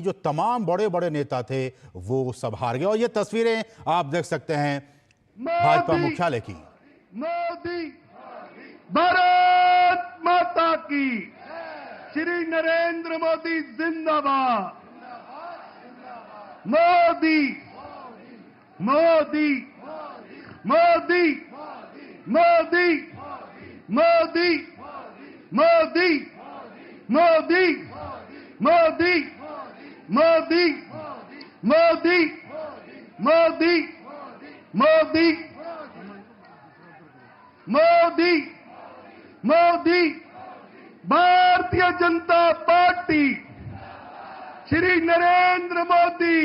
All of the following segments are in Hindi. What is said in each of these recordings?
जो तमाम बड़े बड़े नेता थे वो सब हार गए। और ये तस्वीरें आप देख सकते हैं भाजपा मुख्यालय की। मोदी, भारत माता की, श्री नरेंद्र मोदी जिंदाबाद। मोदी, मोदी, मोदी, मोदी, मोदी, मोदी, मोदी, मोदी, मोदी, मोदी, मोदी, मोदी, मोदी, मोदी, भारतीय जनता पार्टी, श्री नरेंद्र मोदी,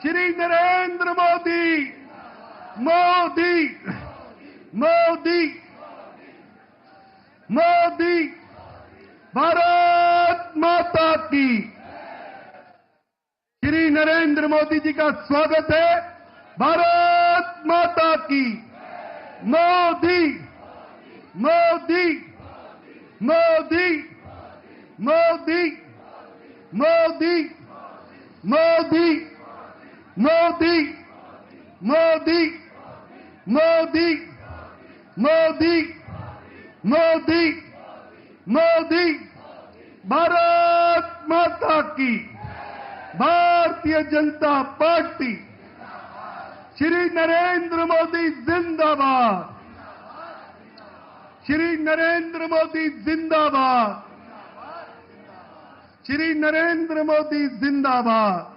श्री नरेंद्र मोदी, मोदी, मोदी, मोदी, भारत माता की। श्री नरेंद्र मोदी जी का स्वागत है। भारत माता की। मोदी, मोदी, मोदी, मोदी, मोदी, मोदी, मोदी, मोदी, मोदी, मोदी, मोदी, मोदी, भारत माता की। भारतीय जनता पार्टी, श्री नरेंद्र मोदी जिंदाबाद। श्री नरेंद्र मोदी जिंदाबाद। श्री नरेंद्र मोदी जिंदाबाद।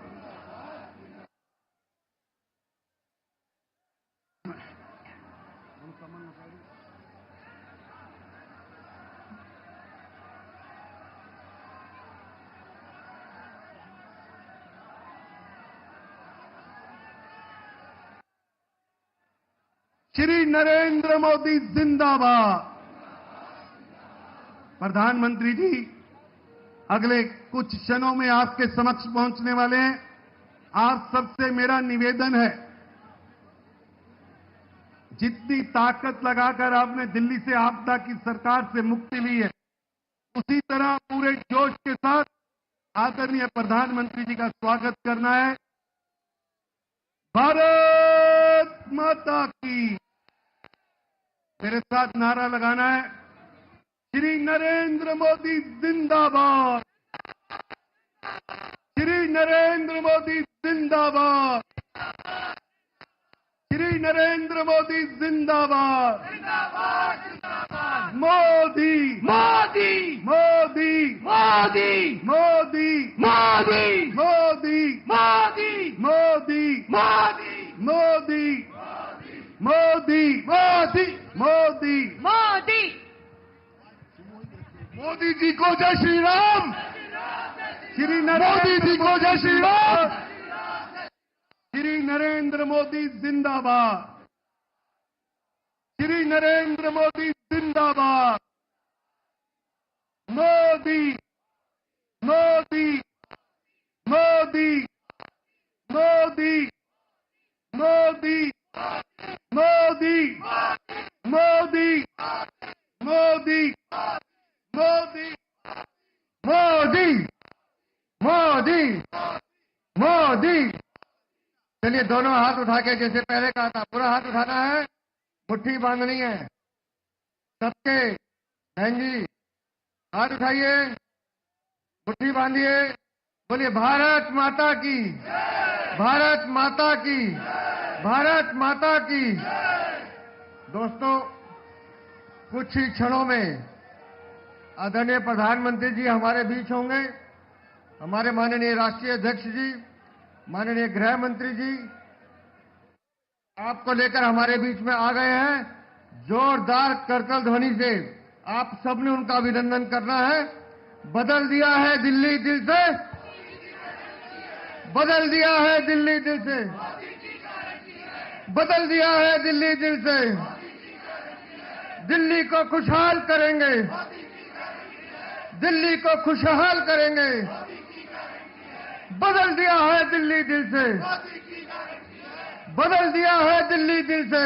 श्री नरेंद्र मोदी जिंदाबाद। प्रधानमंत्री जी अगले कुछ क्षणों में आपके समक्ष पहुंचने वाले हैं। आप सबसे मेरा निवेदन है, जितनी ताकत लगाकर आपने दिल्ली से आपदा की सरकार से मुक्ति ली है, उसी तरह पूरे जोश के साथ आदरणीय प्रधानमंत्री जी का स्वागत करना है। भारत माता की। मेरे साथ नारा लगाना है, श्री नरेंद्र मोदी जिंदाबाद। श्री नरेंद्र मोदी जिंदाबाद। श्री नरेंद्र मोदी जिंदाबाद। मोदी, मोदी, मोदी, मोदी, मोदी, मोदी, मोदी, मोदी, मोदी, मोदी, मोदी, मोदी, मोदी, मोदी, मोदी जी को जय श्री राम। श्री मोदी जी को जय श्री राम। श्री नरेंद्र मोदी जिंदाबाद। श्री नरेंद्र मोदी जिंदाबाद। मोदी, मोदी, मोदी, मोदी, मोदी, मोदी, मोदी, मोदी, मोदी, मोदी, मोदी, मोदी। चलिए दोनों हाथ उठा के, जैसे पहले कहा था, पूरा हाथ उठाना है, मुट्ठी बांधनी है सबके। बहन जी हाथ उठाइए, मुट्ठी बांधिए, बोलिए भारत माता की, भारत माता की, भारत माता की। दोस्तों, कुछ ही क्षणों में आदरणीय प्रधानमंत्री जी हमारे बीच होंगे। हमारे माननीय राष्ट्रीय अध्यक्ष जी, माननीय गृह मंत्री जी आपको लेकर हमारे बीच में आ गए हैं। जोरदार करतल ध्वनि से आप सबने उनका अभिनंदन करना है। बदल दिया है दिल्ली दिल से, बदल दिया है दिल्ली दिल से, बदल दिया है दिल्ली दिल से। दिल्ली को खुशहाल करेंगे, दिल्ली को खुशहाल करेंगे। बदल दिया है दिल्ली दिल से, बदल दिया है दिल्ली दिल से।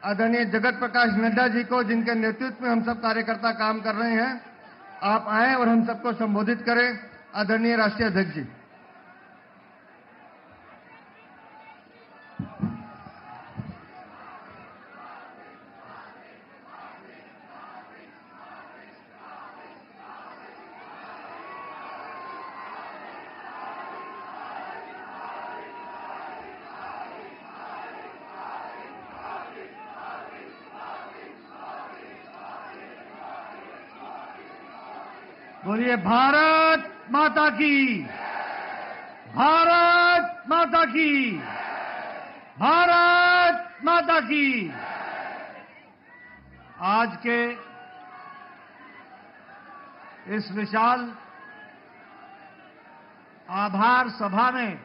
आदरणीय जगत प्रकाश नड्डा जी को, जिनके नेतृत्व में हम सब कार्यकर्ता काम कर रहे हैं, आप आए और हम सबको संबोधित करें। आदरणीय राष्ट्रीय अध्यक्ष जी। बोलिए भारत माता की, भारत माता की, भारत माता की। आज के इस विशाल आभार सभा में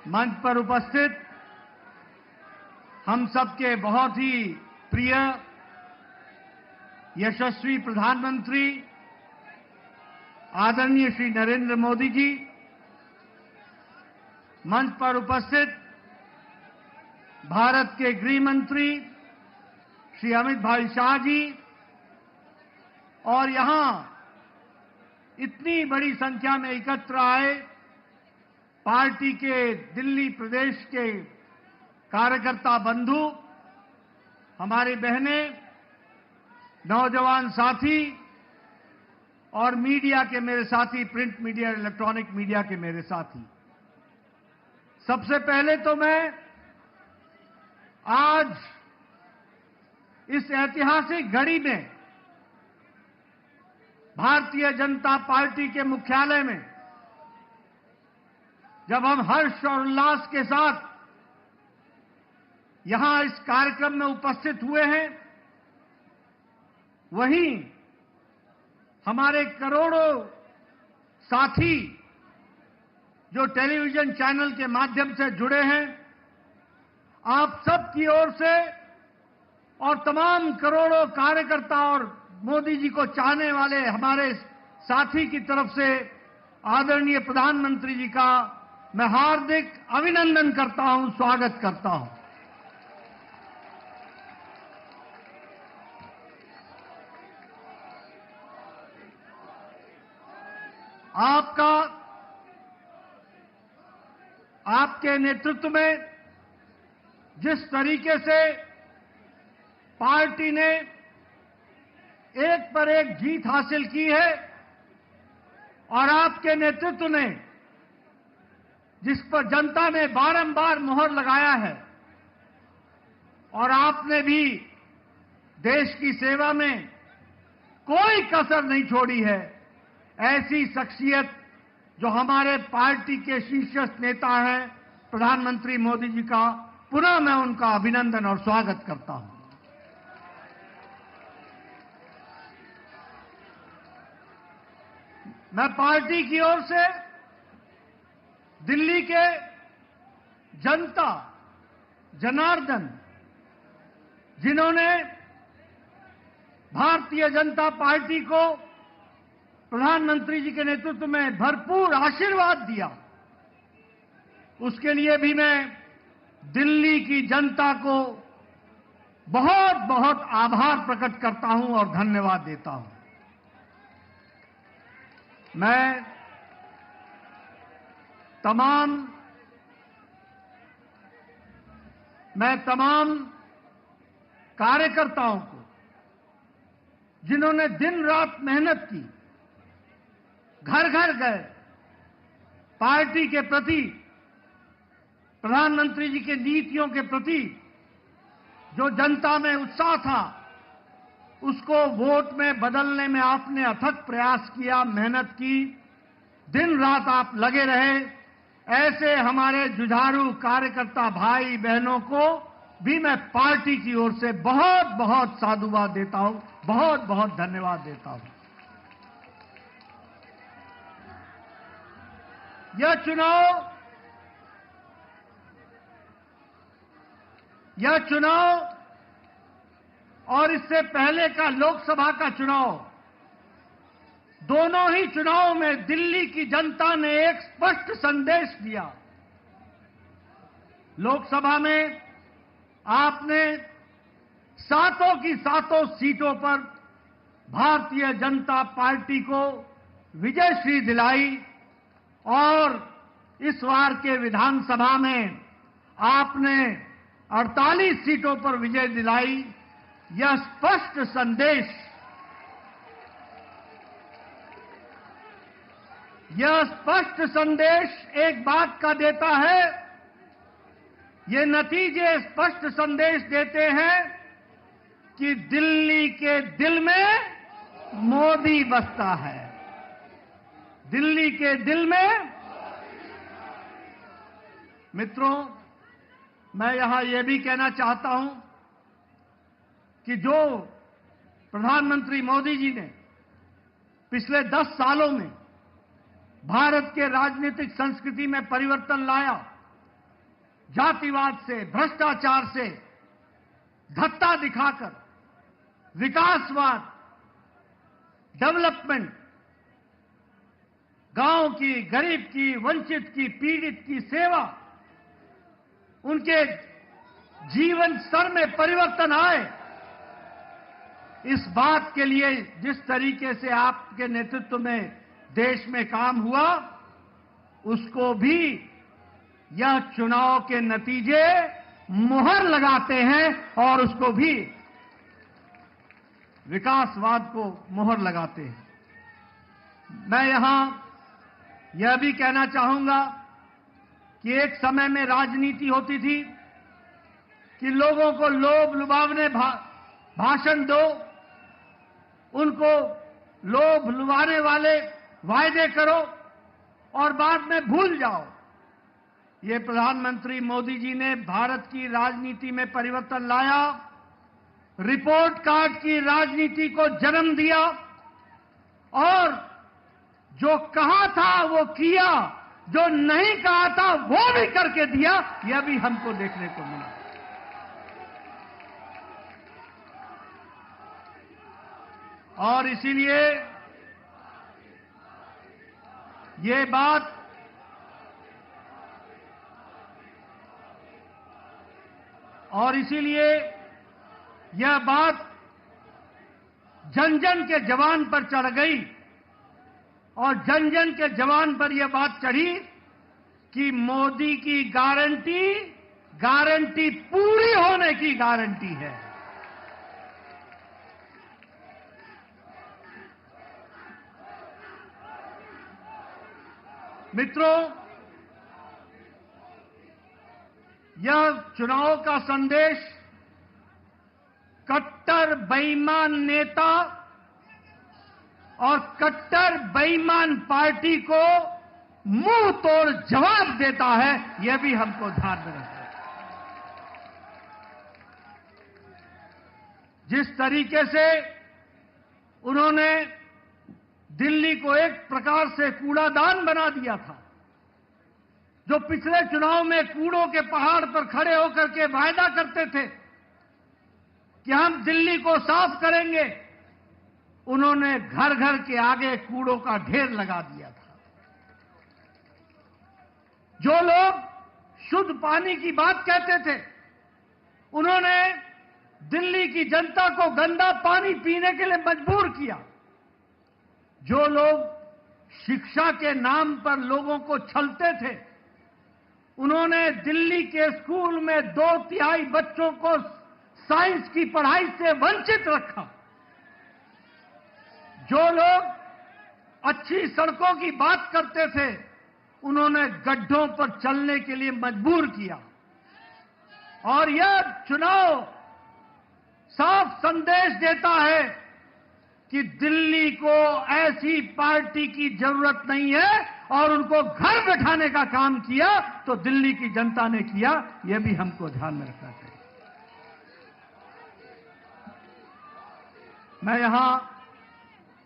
मंच पर उपस्थित हम सबके बहुत ही प्रिय यशस्वी प्रधानमंत्री आदरणीय श्री नरेंद्र मोदी जी, मंच पर उपस्थित भारत के गृह मंत्री श्री अमित भाई शाह जी, और यहां इतनी बड़ी संख्या में एकत्र आए पार्टी के दिल्ली प्रदेश के कार्यकर्ता बंधु, हमारी बहनें, नौजवान साथी और मीडिया के मेरे साथी, प्रिंट मीडिया, इलेक्ट्रॉनिक मीडिया के मेरे साथी। सबसे पहले तो मैं आज इस ऐतिहासिक घड़ी में भारतीय जनता पार्टी के मुख्यालय में जब हम हर्ष और उल्लास के साथ यहां इस कार्यक्रम में उपस्थित हुए हैं, वहीं हमारे करोड़ों साथी जो टेलीविजन चैनल के माध्यम से जुड़े हैं, आप सब की ओर से और तमाम करोड़ों कार्यकर्ता और मोदी जी को चाहने वाले हमारे साथी की तरफ से आदरणीय प्रधानमंत्री जी का मैं हार्दिक अभिनंदन करता हूं, स्वागत करता हूं। आपके नेतृत्व में जिस तरीके से पार्टी ने एक पर एक जीत हासिल की है और आपके नेतृत्व ने जिस पर जनता ने बारंबार मोहर लगाया है, और आपने भी देश की सेवा में कोई कसर नहीं छोड़ी है, ऐसी शख्सियत जो हमारे पार्टी के शीर्षस्थ नेता हैं प्रधानमंत्री मोदी जी का, पुनः मैं उनका अभिनंदन और स्वागत करता हूं। मैं पार्टी की ओर से दिल्ली के जनता जनार्दन, जिन्होंने भारतीय जनता पार्टी को प्रधानमंत्री जी के नेतृत्व में भरपूर आशीर्वाद दिया, उसके लिए भी मैं दिल्ली की जनता को बहुत बहुत आभार प्रकट करता हूं और धन्यवाद देता हूं। मैं तमाम कार्यकर्ताओं को, जिन्होंने दिन रात मेहनत की, घर घर गए, पार्टी के प्रति, प्रधानमंत्री जी की नीतियों के प्रति जो जनता में उत्साह था, उसको वोट में बदलने में आपने अथक प्रयास किया, मेहनत की, दिन रात आप लगे रहे। ऐसे हमारे जुझारू कार्यकर्ता भाई बहनों को भी मैं पार्टी की ओर से बहुत बहुत साधुवाद देता हूं, बहुत बहुत धन्यवाद देता हूं। यह चुनाव और इससे पहले का लोकसभा का चुनाव, दोनों ही चुनावों में दिल्ली की जनता ने एक स्पष्ट संदेश दिया। लोकसभा में आपने सातों की सातों सीटों पर भारतीय जनता पार्टी को विजयश्री दिलाई और इस बार के विधानसभा में आपने 48 सीटों पर विजय दिलाई। यह स्पष्ट संदेश एक बात का देता है, ये नतीजे स्पष्ट संदेश देते हैं कि दिल्ली के दिल में मोदी बसता है। दिल्ली के दिल में मित्रों, मैं यहां यह भी कहना चाहता हूं कि जो प्रधानमंत्री मोदी जी ने पिछले 10 सालों में भारत के राजनीतिक संस्कृति में परिवर्तन लाया, जातिवाद से, भ्रष्टाचार से धत्ता दिखाकर विकासवाद, डेवलपमेंट, गांव की, गरीब की, वंचित की, पीड़ित की सेवा, उनके जीवन स्तर में परिवर्तन आए, इस बात के लिए जिस तरीके से आपके नेतृत्व में देश में काम हुआ, उसको भी यह चुनाव के नतीजे मुहर लगाते हैं और उसको भी विकासवाद को मुहर लगाते हैं। मैं यहां यह भी कहना चाहूंगा कि एक समय में राजनीति होती थी कि लोगों को लोभ लुभावने भाषण दो, उनको लोभ लुभाने वाले वायदे करो और बाद में भूल जाओ। ये प्रधानमंत्री मोदी जी ने भारत की राजनीति में परिवर्तन लाया, रिपोर्ट कार्ड की राजनीति को जन्म दिया और जो कहा था वो किया, जो नहीं कहा था वो भी करके दिया। यह भी हमको देखने को मिला। और इसीलिए ये बात यह बात जन जन के जवान पर चढ़ गई और जन जन के जवान पर यह बात चढ़ी कि मोदी की गारंटी पूरी होने की गारंटी है। मित्रों, यह चुनाव का संदेश कट्टर बेईमान नेता और कट्टर बेईमान पार्टी को मुंह तोड़ जवाब देता है। यह भी हमको ध्यान में रखना है। जिस तरीके से उन्होंने दिल्ली को एक प्रकार से कूड़ादान बना दिया था, जो पिछले चुनाव में कूड़ों के पहाड़ पर खड़े होकर के वायदा करते थे कि हम दिल्ली को साफ करेंगे, उन्होंने घर घर के आगे कूड़ों का ढेर लगा दिया था। जो लोग शुद्ध पानी की बात कहते थे, उन्होंने दिल्ली की जनता को गंदा पानी पीने के लिए मजबूर किया। जो लोग शिक्षा के नाम पर लोगों को छलते थे, उन्होंने दिल्ली के स्कूल में 2/3 बच्चों को साइंस की पढ़ाई से वंचित रखा। जो लोग अच्छी सड़कों की बात करते थे, उन्होंने गड्ढों पर चलने के लिए मजबूर किया। और यह चुनाव साफ संदेश देता है कि दिल्ली को ऐसी पार्टी की जरूरत नहीं है और उनको घर बैठाने का काम किया तो दिल्ली की जनता ने किया। यह भी हमको ध्यान में रखना चाहिए। मैं यहां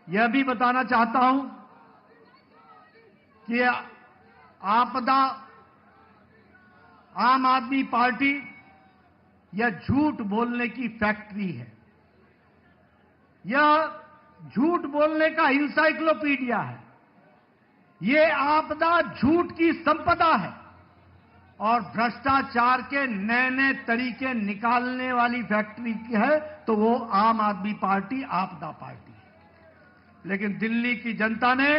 यह भी बताना चाहता हूं कि आपदा आम आदमी पार्टी यह झूठ बोलने की फैक्ट्री है। यह झूठ बोलने का इंसाइक्लोपीडिया है। ये आपदा झूठ की संपदा है। और भ्रष्टाचार के नए नए तरीके निकालने वाली फैक्ट्री की है तो वो आम आदमी पार्टी, आपदा पार्टी है। लेकिन दिल्ली की जनता ने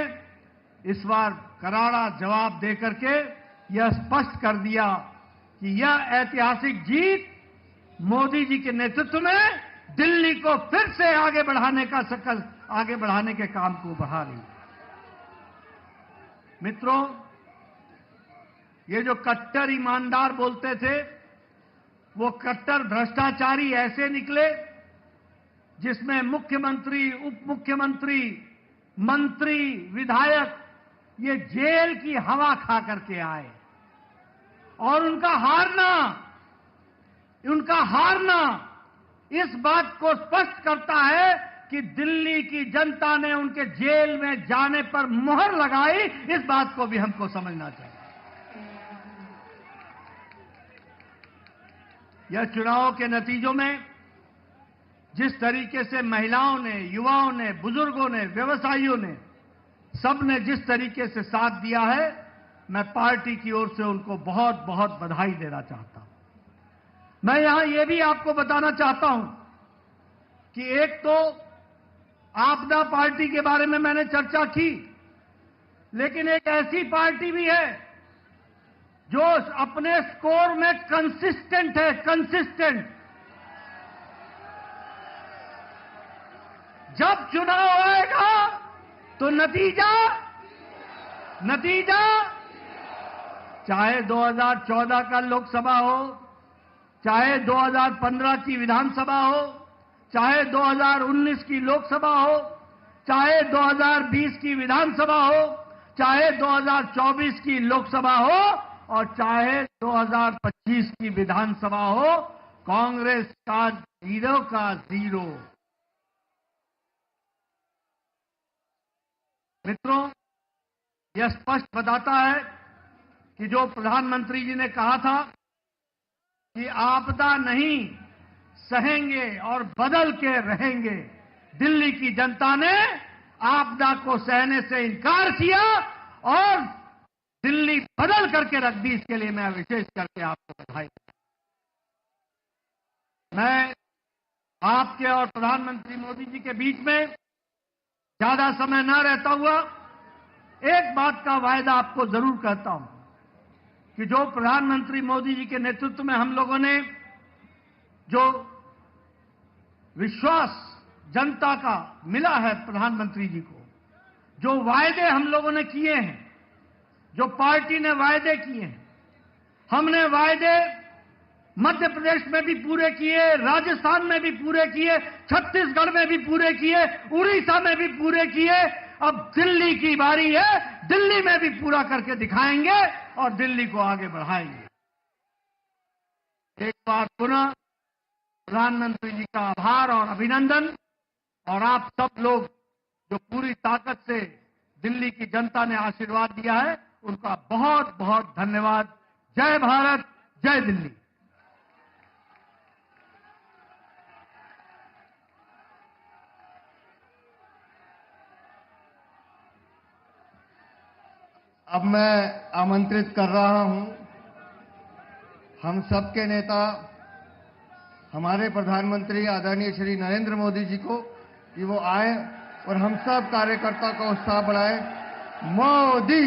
इस बार करारा जवाब देकर के यह स्पष्ट कर दिया कि यह ऐतिहासिक जीत मोदी जी के नेतृत्व में दिल्ली को फिर से आगे बढ़ाने के काम को बढ़ा रही है। मित्रों, ये जो कट्टर ईमानदार बोलते थे, वो कट्टर भ्रष्टाचारी ऐसे निकले जिसमें मुख्यमंत्री, उप मुख्यमंत्री, मंत्री, विधायक ये जेल की हवा खा करके आए। और उनका हारना इस बात को स्पष्ट करता है कि दिल्ली की जनता ने उनके जेल में जाने पर मुहर लगाई। इस बात को भी हमको समझना चाहिए। यह चुनाव के नतीजों में जिस तरीके से महिलाओं ने, युवाओं ने, बुजुर्गों ने, व्यवसायियों ने, सबने जिस तरीके से साथ दिया है, मैं पार्टी की ओर से उनको बहुत बहुत बधाई देना चाहता हूं। मैं यहां यह भी आपको बताना चाहता हूं कि एक तो आपदा पार्टी के बारे में मैंने चर्चा की, लेकिन एक ऐसी पार्टी भी है जो अपने स्कोर में कंसिस्टेंट है, कंसिस्टेंट। जब चुनाव आएगा तो नतीजा चाहे 2014 का लोकसभा हो, चाहे 2015 की विधानसभा हो, चाहे 2019 की लोकसभा हो, चाहे 2020 की विधानसभा हो, चाहे 2024 की लोकसभा हो और चाहे 2025 की विधानसभा हो, कांग्रेस का जीरो का जीरो। मित्रों, यह स्पष्ट बताता है कि जो प्रधानमंत्री जी ने कहा था कि आपदा नहीं सहेंगे और बदल के रहेंगे, दिल्ली की जनता ने आपदा को सहने से इनकार किया और दिल्ली बदल करके रख दी। इसके लिए मैं विशेष करके आपको बधाई देता हूं। मैं आपके और प्रधानमंत्री मोदी जी के बीच में ज्यादा समय न रहता हुआ एक बात का वायदा आपको जरूर कहता हूं कि जो प्रधानमंत्री मोदी जी के नेतृत्व में हम लोगों ने जो विश्वास जनता का मिला है प्रधानमंत्री जी को, जो वायदे हम लोगों ने किए हैं, जो पार्टी ने वायदे किए हैं, हमने वायदे मध्य प्रदेश में भी पूरे किए, राजस्थान में भी पूरे किए, छत्तीसगढ़ में भी पूरे किए, उड़ीसा में भी पूरे किए। अब दिल्ली की बारी है, दिल्ली में भी पूरा करके दिखाएंगे और दिल्ली को आगे बढ़ाएंगे। एक बार पुनः प्रधानमंत्री जी का आभार और अभिनंदन, और आप सब लोग जो पूरी ताकत से दिल्ली की जनता ने आशीर्वाद दिया है, उनका बहुत बहुत धन्यवाद। जय भारत, जय दिल्ली। अब मैं आमंत्रित कर रहा हूं हम सबके नेता, हमारे प्रधानमंत्री आदरणीय श्री नरेंद्र मोदी जी को कि वो आए और हम सब कार्यकर्ता का उत्साह बढ़ाएं। मोदी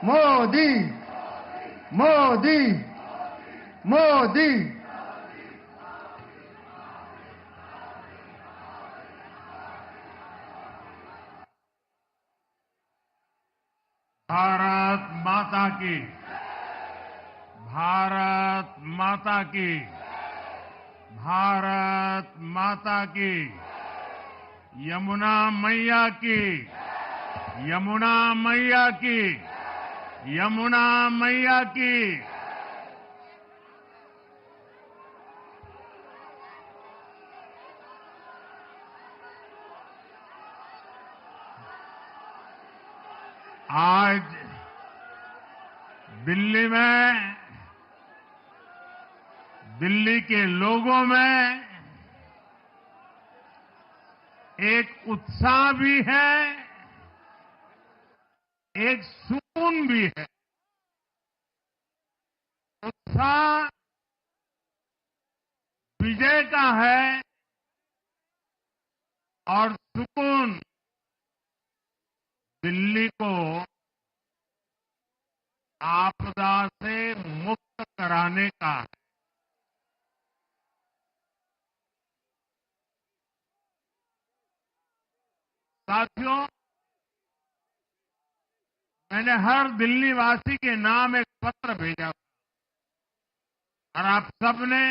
मोदी मोदी मोदी। भारत माता की, भारत माता की, भारत माता की, यमुना मैया की, यमुना मैया की, यमुना मैया की। आज दिल्ली में, दिल्ली के लोगों में एक उत्साह भी है, एक सुकून भी है। का है और सुकून दिल्ली को आपदा से मुक्त कराने का है। साथियों, मैंने हर दिल्ली वासी के नाम एक पत्र भेजा और आप सबने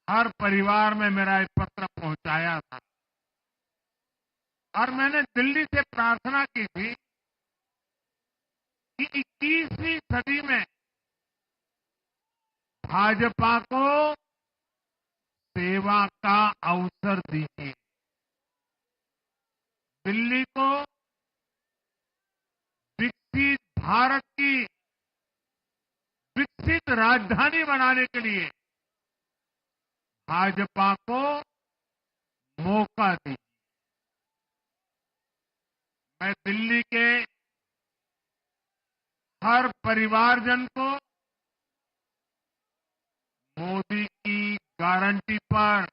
हर परिवार में मेरा एक पत्र पहुंचाया था और मैंने दिल्ली से प्रार्थना की थी कि 21वीं सदी में भाजपा को सेवा का अवसर दीजिए, दिल्ली को विकसित भारत की विकसित राजधानी बनाने के लिए भाजपा को मौका दीजिए। मैं दिल्ली के हर परिवारजन को मोदी की गारंटी पर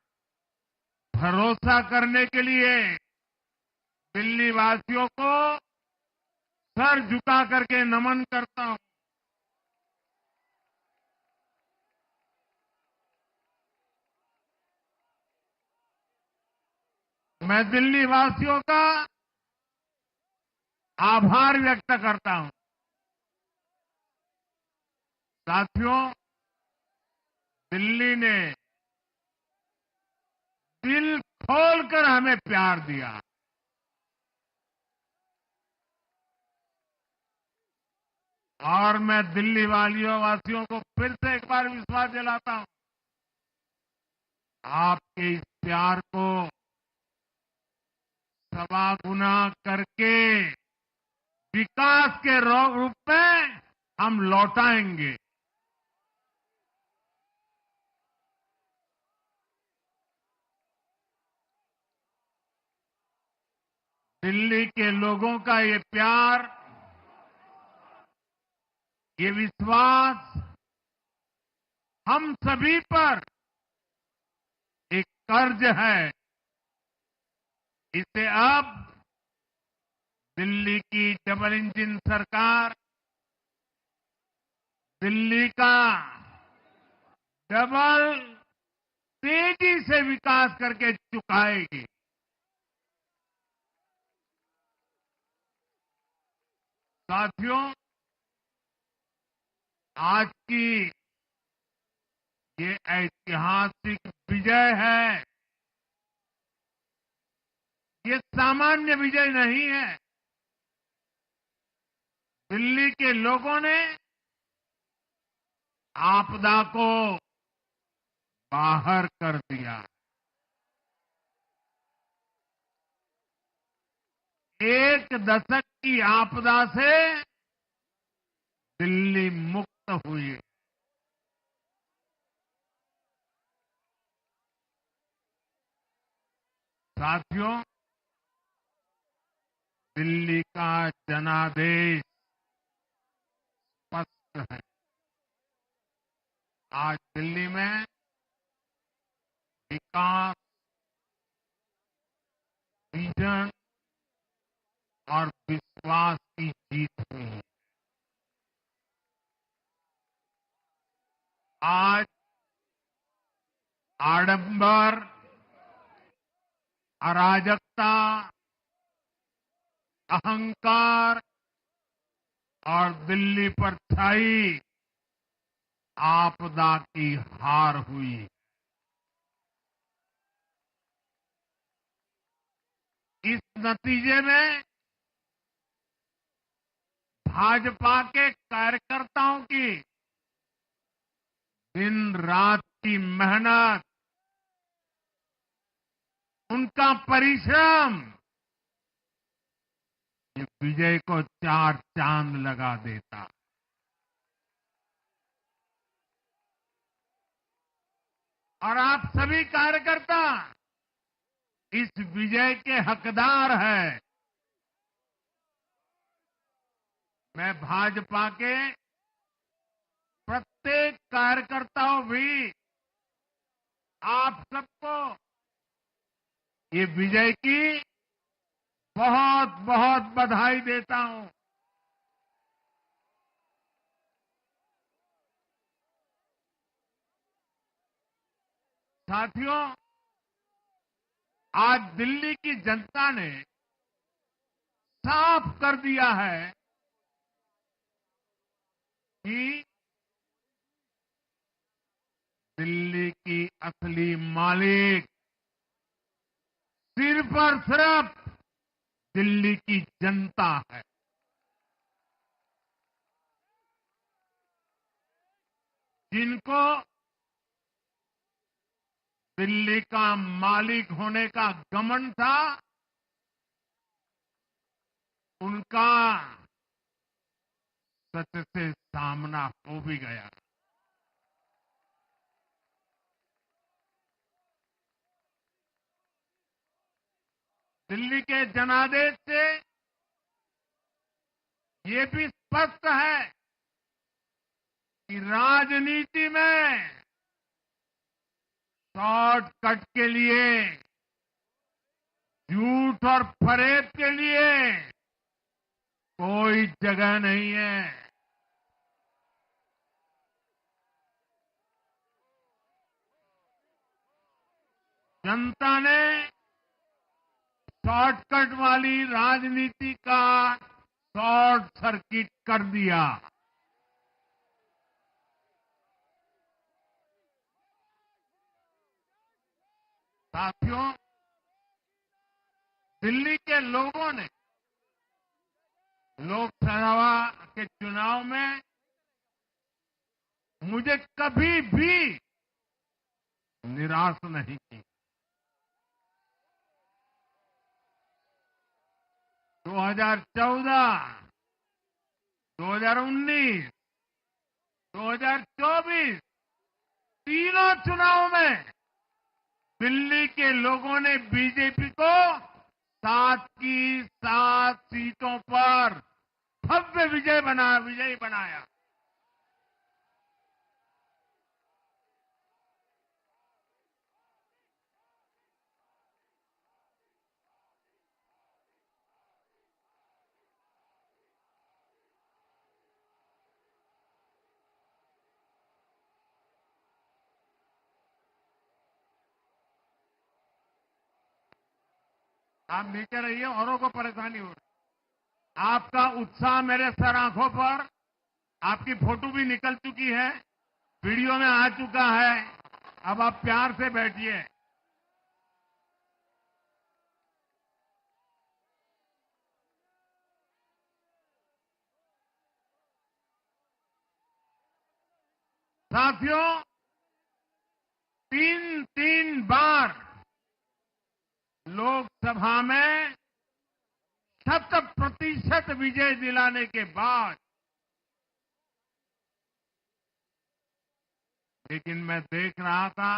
भरोसा करने के लिए दिल्ली वासियों को सर झुका करके नमन करता हूं। मैं दिल्ली वासियों का आभार व्यक्त करता हूं। साथियों, दिल्ली ने दिल खोलकर हमें प्यार दिया। और मैं दिल्ली वासियों को फिर से एक बार विश्वास दिलाता हूं, आपके इस प्यार को सवा गुना करके विकास के रूप में हम लौटाएंगे। दिल्ली के लोगों का ये प्यार, ये विश्वास हम सभी पर एक कर्ज है। इसे अब दिल्ली की डबल इंजन सरकार, दिल्ली का डबल तेजी से विकास करके चुकाएगी। साथियों, आज की ये ऐतिहासिक विजय है, ये सामान्य विजय नहीं है। दिल्ली के लोगों ने आपदा को बाहर कर दिया। एक दशक की आपदा से दिल्ली मुक्त हुई। साथियों, दिल्ली का जनादेश स्पष्ट है। आज दिल्ली में विकास, विजन और विश्वास की जीत हुई है। आज आडंबर, अराजकता, अहंकार और दिल्ली पर छाई आपदा की हार हुई। इस नतीजे में भाजपा के कार्यकर्ताओं की दिन रात की मेहनत, उनका परिश्रम ये विजय को चार चांद लगा देता। और आप सभी कार्यकर्ता इस विजय के हकदार हैं। मैं भाजपा के प्रत्येक कार्यकर्ताओं भी आप सबको ये विजय की बहुत बहुत बधाई देता हूं। साथियों, आज दिल्ली की जनता ने साफ कर दिया है कि दिल्ली की असली मालिक सिर्फ और सिर्फ दिल्ली की जनता है। जिनको दिल्ली का मालिक होने का घमंड था, उनका सच से सामना हो भी गया। दिल्ली के जनादेश से ये भी स्पष्ट है कि राजनीति में शॉर्टकट के लिए, झूठ और फरेब के लिए कोई जगह नहीं है। जनता ने शॉर्टकट वाली राजनीति का शॉर्ट सर्किट कर दिया। साथियों, दिल्ली के लोगों ने लोकसभा के चुनाव में मुझे कभी भी निराश नहीं की। 2014, 2019, 2024 तीनों चुनाव में दिल्ली के लोगों ने बीजेपी को 7 की 7 सीटों पर भव्य विजयी बनाया। आप नीचे रहिए, औरों को परेशानी हो रही। आपका उत्साह मेरे सर आंखों पर, आपकी फोटो भी निकल चुकी है, वीडियो में आ चुका है। अब आप प्यार से बैठिए। साथियों, 3 बार लोकसभा में 100% विजय दिलाने के बाद, लेकिन मैं देख रहा था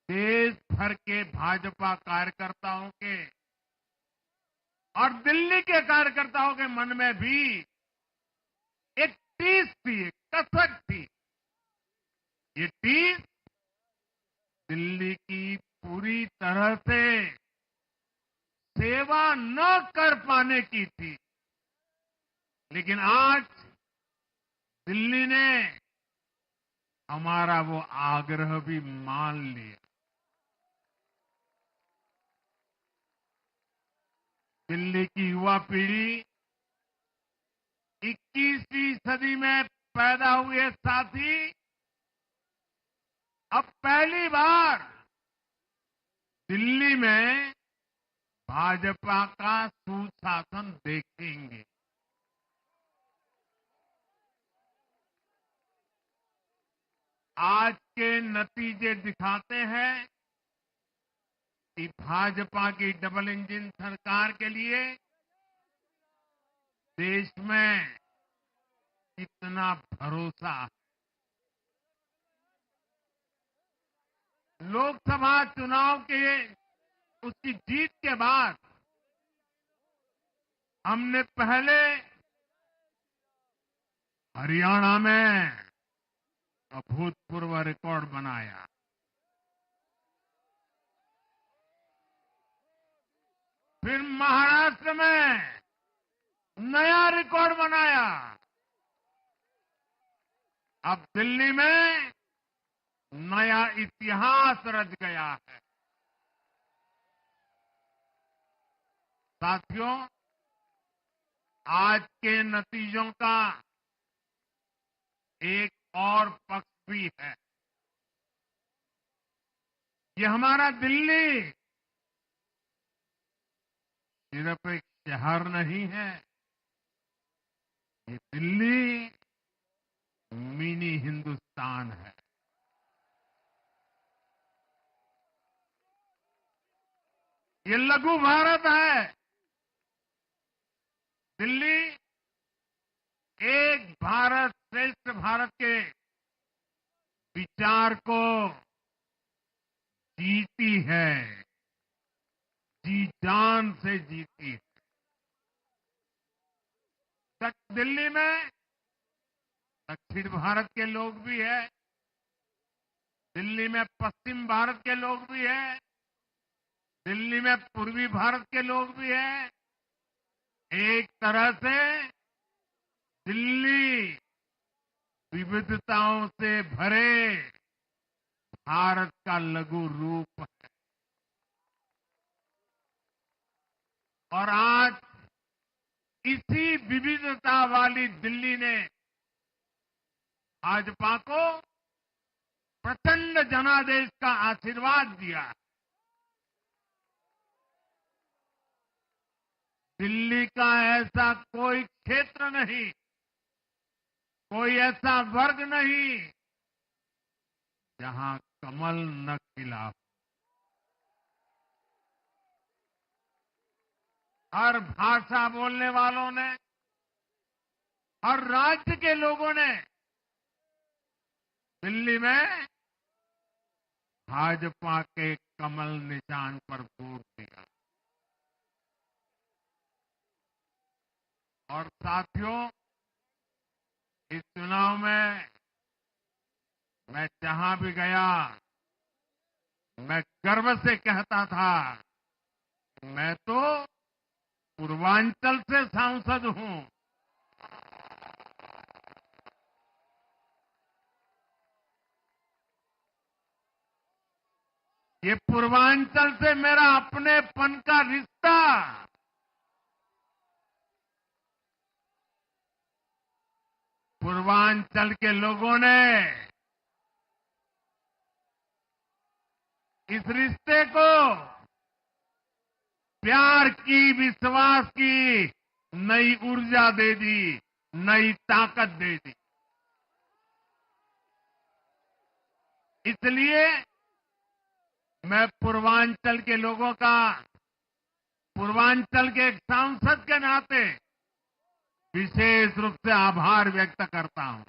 देश भर के भाजपा कार्यकर्ताओं के और दिल्ली के कार्यकर्ताओं के मन में भी एक टीस थी, एक कसक थी। ये टीस दिल्ली की पूरी तरह से सेवा न कर पाने की थी। लेकिन आज दिल्ली ने हमारा वो आग्रह भी मान लिया। दिल्ली की युवा पीढ़ी 21वीं सदी में पैदा हुए साथी अब पहली बार दिल्ली में भाजपा का सुशासन देखेंगे। आज के नतीजे दिखाते हैं कि भाजपा की डबल इंजन सरकार के लिए देश में कितना भरोसा है। लोकसभा चुनाव के उसकी जीत के बाद हमने पहले हरियाणा में अभूतपूर्व रिकॉर्ड बनाया। फिर महाराष्ट्र में नया रिकॉर्ड बनाया। अब दिल्ली में नया इतिहास रच गया है। साथियों, आज के नतीजों का एक और पक्ष भी है। ये हमारा दिल्ली सिर्फ एक शहर नहीं है, ये दिल्ली मिनी हिंदुस्तान है। ये लघु भारत है। दिल्ली एक भारत श्रेष्ठ भारत के विचार को जीती है, जी जान से जीती है। दिल्ली में दक्षिण भारत के लोग भी हैं, दिल्ली में पश्चिम भारत के लोग भी हैं, दिल्ली में पूर्वी भारत के लोग भी हैं। एक तरह से दिल्ली विविधताओं से भरे भारत का लघु रूप है। और आज इसी विविधता वाली दिल्ली ने भाजपा को प्रचंड जनादेश का आशीर्वाद दिया। दिल्ली का ऐसा कोई क्षेत्र नहीं, कोई ऐसा वर्ग नहीं जहां कमल न खिला हो। हर भाषा बोलने वालों ने, हर राज्य के लोगों ने दिल्ली में भाजपा के कमल निशान पर वोट दिया। और साथियों, इस चुनाव में मैं जहां भी गया, मैं गर्व से कहता था, मैं तो पूर्वांचल से सांसद हूं। ये पूर्वांचल से मेरा अपनेपन का रिश्ता पूर्वांचल के लोगों ने इस रिश्ते को प्यार की, विश्वास की नई ऊर्जा दे दी, नई ताकत दे दी। इसलिए मैं पूर्वांचल के लोगों का, पूर्वांचल के एक सांसद के नाते विशेष रूप से आभार व्यक्त करता हूं।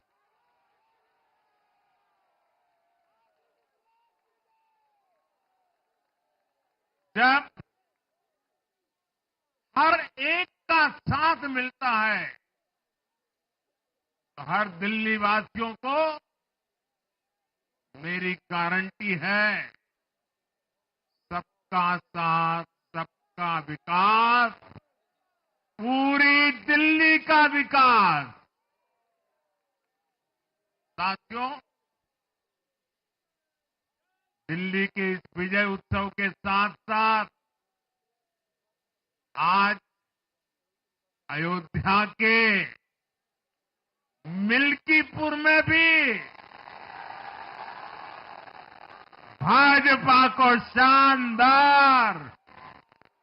जब हर एक का साथ मिलता है तो हर दिल्ली वासियों को मेरी गारंटी है, सबका साथ, सबका विकास, पूरी दिल्ली का विकास। साथियों, दिल्ली के इस विजय उत्सव के साथ साथ आज अयोध्या के मिल्कीपुर में भी भाजपा को शानदार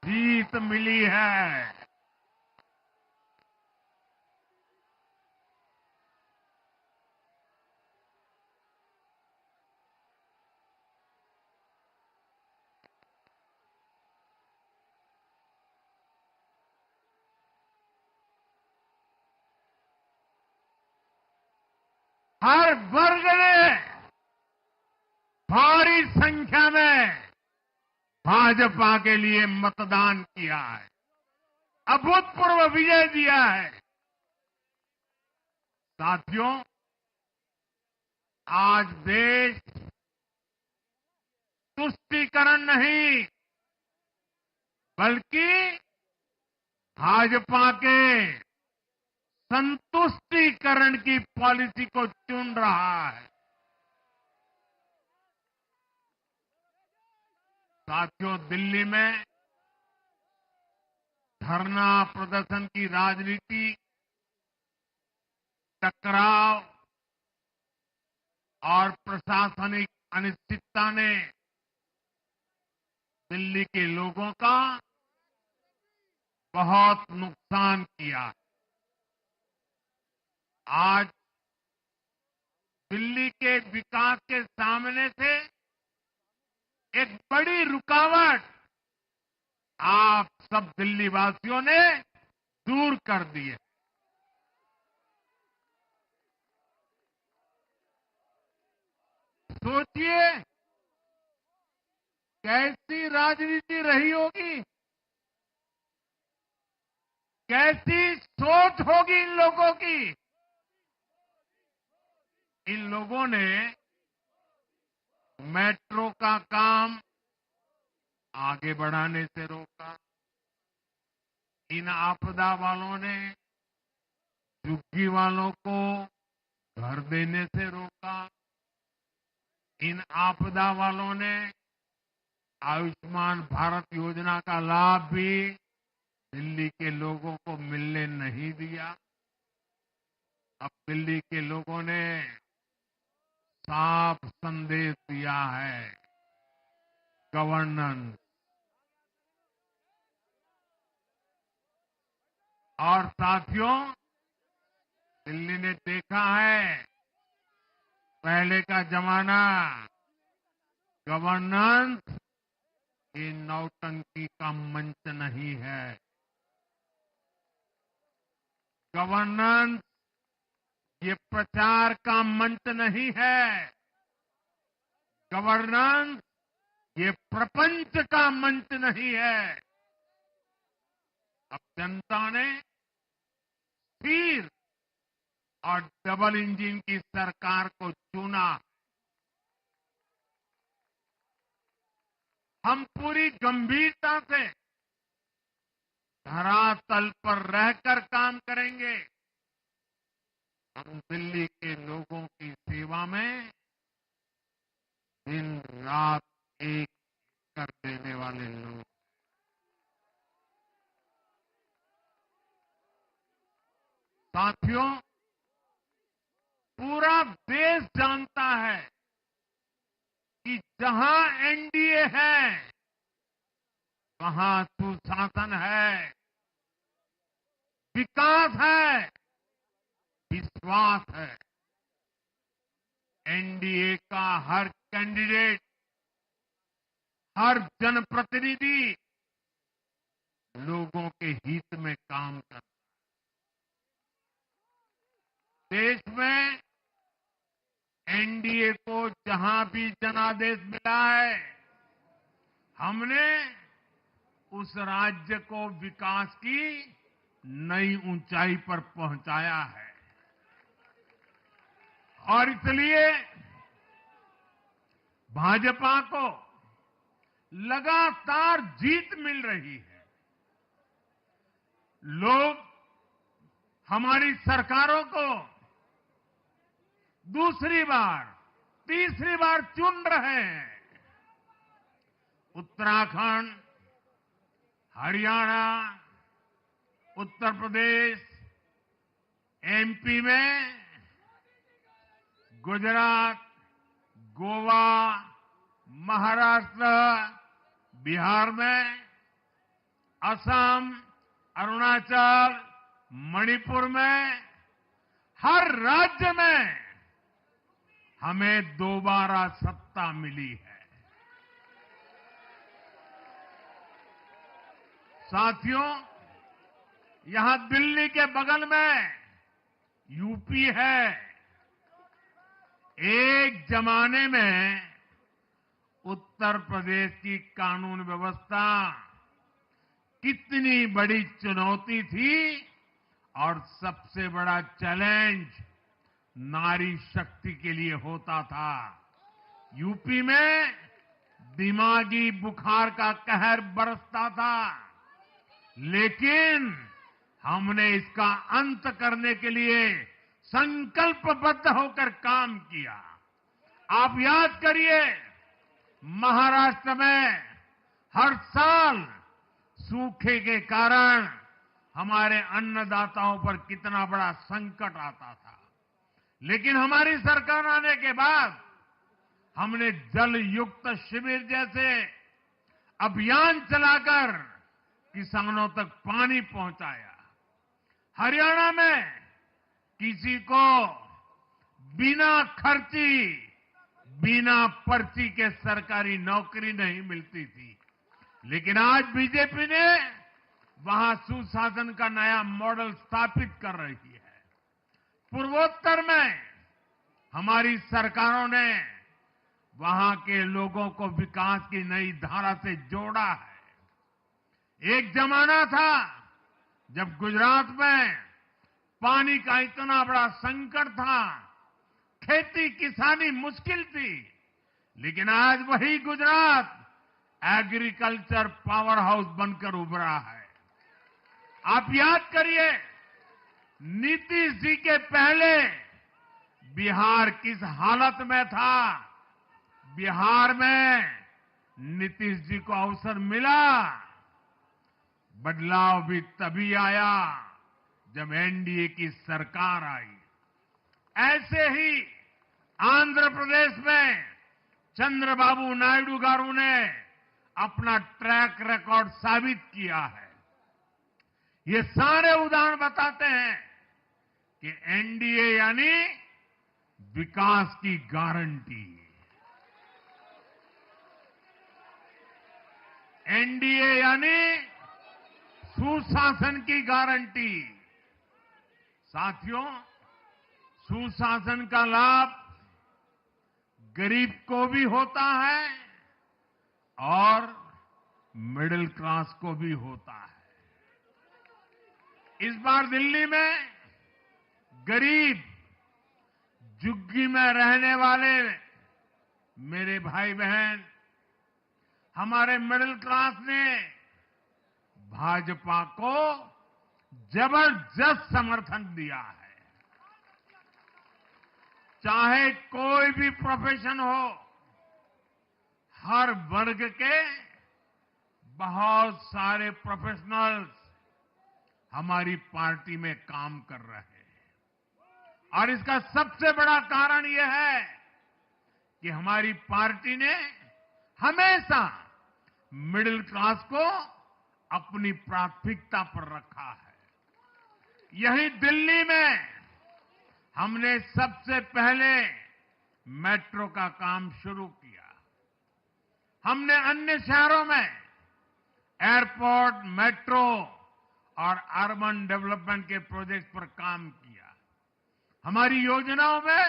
जीत मिली है। हर वर्ग ने भारी संख्या में भाजपा के लिए मतदान किया है, अभूतपूर्व विजय दिया है। साथियों, आज देश तुष्टीकरण नहीं बल्कि भाजपा के संतुष्टिकरण की पॉलिसी को चुन रहा है। साथियों, दिल्ली में धरना प्रदर्शन की राजनीति, टकराव और प्रशासनिक अनिश्चितता ने दिल्ली के लोगों का बहुत नुकसान किया। आज दिल्ली के विकास के सामने से एक बड़ी रुकावट आप सब दिल्ली वासियों ने दूर कर दी है। सोचिए कैसी राजनीति रही होगी, कैसी सोच होगी इन लोगों की। इन लोगों ने मेट्रो का काम आगे बढ़ाने से रोका। इन आपदा वालों ने झुग्गी वालों को घर देने से रोका। इन आपदा वालों ने आयुष्मान भारत योजना का लाभ भी दिल्ली के लोगों को मिलने नहीं दिया। अब दिल्ली के लोगों ने साफ संदेश दिया है, गवर्नेंस। और साथियों, दिल्ली ने देखा है पहले का जमाना, गवर्नेंस ये नौटंकी का मंच नहीं है। गवर्नेंस ये प्रचार का मंच नहीं है। गवर्नेंस ये प्रपंच का मंच नहीं है। अब जनता ने स्थिर और डबल इंजन की सरकार को चुना। हम पूरी गंभीरता से धरातल पर रहकर काम करेंगे। हम दिल्ली के लोगों की सेवा में दिन रात एक कर देने वाले लोग। साथियों, पूरा देश जानता है कि जहां एनडीए है वहां सुशासन है, विकास है, विश्वास है। एनडीए का हर कैंडिडेट, हर जनप्रतिनिधि लोगों के हित में काम करता है। देश में एनडीए को जहां भी जनादेश मिला है, हमने उस राज्य को विकास की नई ऊंचाई पर पहुंचाया है। और इसलिए भाजपा को लगातार जीत मिल रही है। लोग हमारी सरकारों को दूसरी बार, तीसरी बार चुन रहे हैं। उत्तराखंड, हरियाणा, उत्तर प्रदेश, एमपी में, गुजरात, गोवा, महाराष्ट्र, बिहार में, असम, अरुणाचल, मणिपुर में, हर राज्य में हमें दोबारा सत्ता मिली है। साथियों, यहां दिल्ली के बगल में यूपी है। एक जमाने में उत्तर प्रदेश की कानून व्यवस्था कितनी बड़ी चुनौती थी और सबसे बड़ा चैलेंज नारी शक्ति के लिए होता था। यूपी में दिमागी बुखार का कहर बरसता था। लेकिन हमने इसका अंत करने के लिए संकल्पबद्ध होकर काम किया। आप याद करिए, महाराष्ट्र में हर साल सूखे के कारण हमारे अन्नदाताओं पर कितना बड़ा संकट आता था, लेकिन हमारी सरकार आने के बाद हमने जल युक्त शिविर जैसे अभियान चलाकर किसानों तक पानी पहुंचाया। हरियाणा में किसी को बिना खर्ची, बिना पर्ची के सरकारी नौकरी नहीं मिलती थी, लेकिन आज बीजेपी ने वहां सुशासन का नया मॉडल स्थापित कर रही है। पूर्वोत्तर में हमारी सरकारों ने वहां के लोगों को विकास की नई धारा से जोड़ा है। एक जमाना था जब गुजरात में पानी का इतना बड़ा संकट था, खेती किसानी मुश्किल थी, लेकिन आज वही गुजरात एग्रीकल्चर पावर हाउस बनकर उभरा है। आप याद करिए, नीतीश जी के पहले बिहार किस हालत में था। बिहार में नीतीश जी को अवसर मिला। बदलाव भी तभी आया जब एनडीए की सरकार आई। ऐसे ही आंध्र प्रदेश में चंद्रबाबू नायडू गारू ने अपना ट्रैक रिकॉर्ड साबित किया है। ये सारे उदाहरण बताते हैं कि एनडीए यानी विकास की गारंटी। एनडीए यानी सुशासन की गारंटी। साथियों, सुशासन का लाभ गरीब को भी होता है और मिडिल क्लास को भी होता है। इस बार दिल्ली में गरीब, झुग्गी में रहने वाले मेरे भाई बहन, हमारे मिडिल क्लास ने भाजपा को जबरदस्त समर्थन दिया है। चाहे कोई भी प्रोफेशन हो, हर वर्ग के बहुत सारे प्रोफेशनल्स हमारी पार्टी में काम कर रहे हैं। और इसका सबसे बड़ा कारण यह है कि हमारी पार्टी ने हमेशा मिडिल क्लास को अपनी प्राथमिकता पर रखा है। यही दिल्ली में हमने सबसे पहले मेट्रो का काम शुरू किया। हमने अन्य शहरों में एयरपोर्ट, मेट्रो और अर्बन डेवलपमेंट के प्रोजेक्ट पर काम किया। हमारी योजनाओं में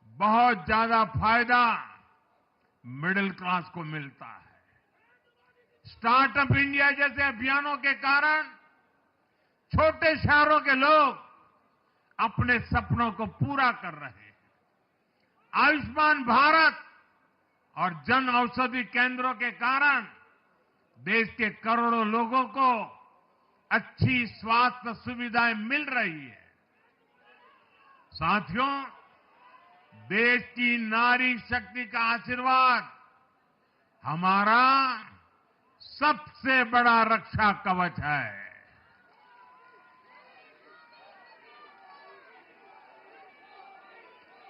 बहुत ज्यादा फायदा मिडिल क्लास को मिलता है। स्टार्टअप इंडिया जैसे अभियानों के कारण छोटे शहरों के लोग अपने सपनों को पूरा कर रहे हैं। आयुष्मान भारत और जन औषधि केंद्रों के कारण देश के करोड़ों लोगों को अच्छी स्वास्थ्य सुविधाएं मिल रही है। साथियों, देश की नारी शक्ति का आशीर्वाद हमारा सबसे बड़ा रक्षा कवच है।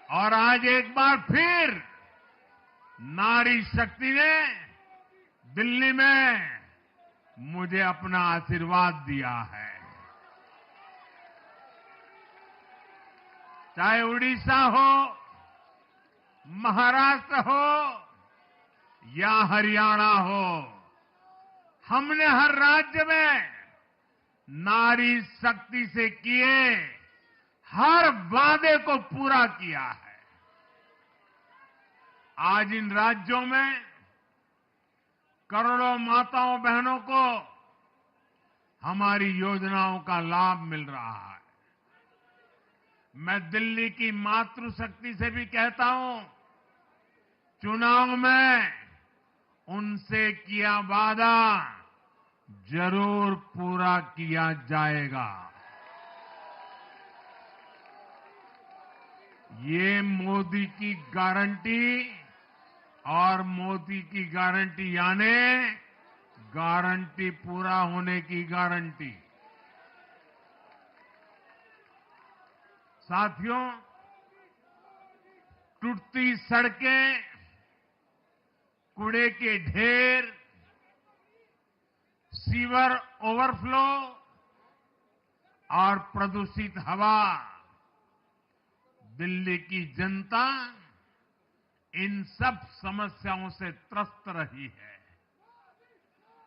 और आज एक बार फिर नारी शक्ति ने दिल्ली में मुझे अपना आशीर्वाद दिया है। चाहे उड़ीसा हो, महाराष्ट्र हो या हरियाणा हो, हमने हर राज्य में नारी शक्ति से किए हर वादे को पूरा किया है। आज इन राज्यों में करोड़ों माताओं बहनों को हमारी योजनाओं का लाभ मिल रहा है। मैं दिल्ली की मातृशक्ति से भी कहता हूं, चुनाव में उनसे किया वादा जरूर पूरा किया जाएगा। ये मोदी की गारंटी और मोदी की गारंटी यानी गारंटी पूरा होने की गारंटी। साथियों, टूटती सड़कें, कूड़े के ढेर, सीवर ओवरफ्लो और प्रदूषित हवा, दिल्ली की जनता इन सब समस्याओं से त्रस्त रही है।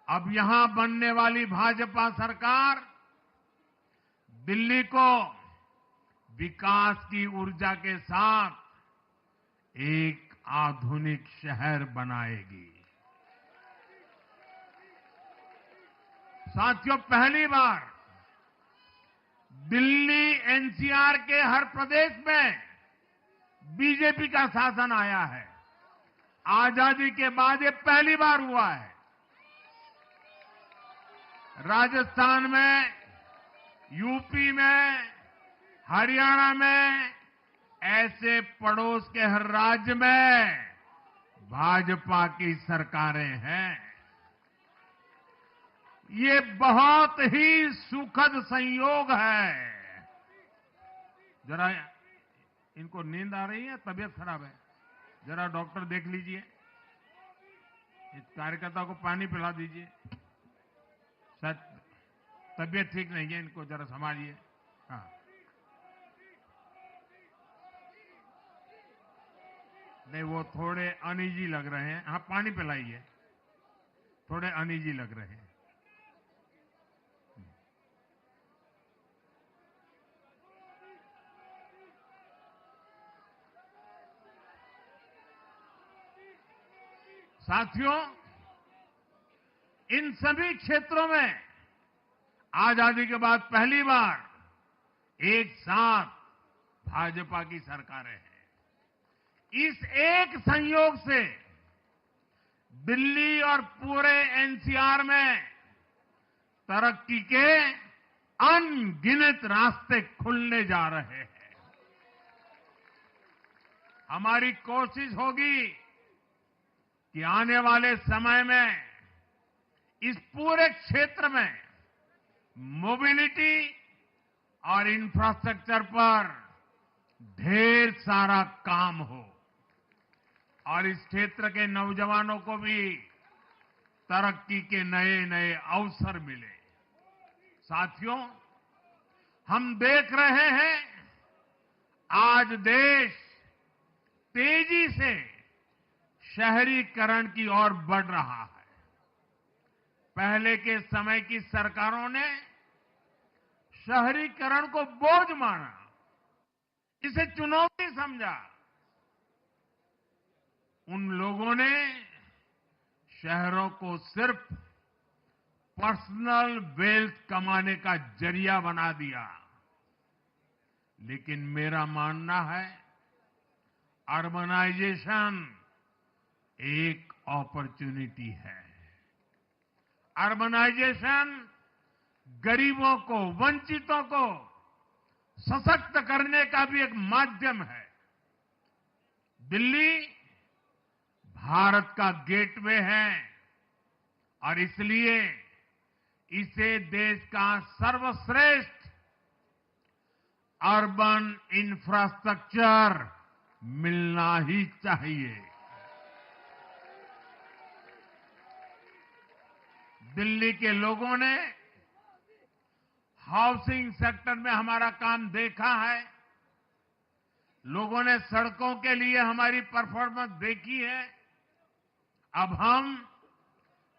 अब यहां बनने वाली भाजपा सरकार दिल्ली को विकास की ऊर्जा के साथ एक आधुनिक शहर बनाएगी। साथियों, पहली बार दिल्ली एनसीआर के हर प्रदेश में बीजेपी का शासन आया है। आजादी के बाद ये पहली बार हुआ है। राजस्थान में, यूपी में, हरियाणा में, ऐसे पड़ोस के हर राज्य में भाजपा की सरकारें हैं। ये बहुत ही सुखद संयोग है। जरा इनको नींद आ रही है, तबीयत खराब है, जरा डॉक्टर देख लीजिए। इस कार्यकर्ता को पानी पिला दीजिए, शायद तबीयत ठीक नहीं है, इनको जरा संभालिए। हाँ, नहीं वो थोड़े अनईजी लग रहे हैं। हाँ, पानी पिलाइए, थोड़े अनईजी लग रहे हैं। साथियों, इन सभी क्षेत्रों में आजादी के बाद पहली बार एक साथ भाजपा की सरकारें हैं। इस एक संयोग से दिल्ली और पूरे एनसीआर में तरक्की के अनगिनत रास्ते खुलने जा रहे हैं। हमारी कोशिश होगी कि आने वाले समय में इस पूरे क्षेत्र में मोबिलिटी और इंफ्रास्ट्रक्चर पर ढेर सारा काम हो और इस क्षेत्र के नौजवानों को भी तरक्की के नए नए अवसर मिले। साथियों, हम देख रहे हैं आज देश तेजी से शहरीकरण की ओर बढ़ रहा है। पहले के समय की सरकारों ने शहरीकरण को बोझ माना, इसे चुनौती समझा। उन लोगों ने शहरों को सिर्फ पर्सनल वेल्थ कमाने का जरिया बना दिया। लेकिन मेरा मानना है अर्बनाइजेशन एक अपॉर्चुनिटी है। अर्बनाइजेशन गरीबों को, वंचितों को सशक्त करने का भी एक माध्यम है। दिल्ली भारत का गेटवे है और इसलिए इसे देश का सर्वश्रेष्ठ अर्बन इंफ्रास्ट्रक्चर मिलना ही चाहिए। दिल्ली के लोगों ने हाउसिंग सेक्टर में हमारा काम देखा है। लोगों ने सड़कों के लिए हमारी परफॉर्मेंस देखी है। अब हम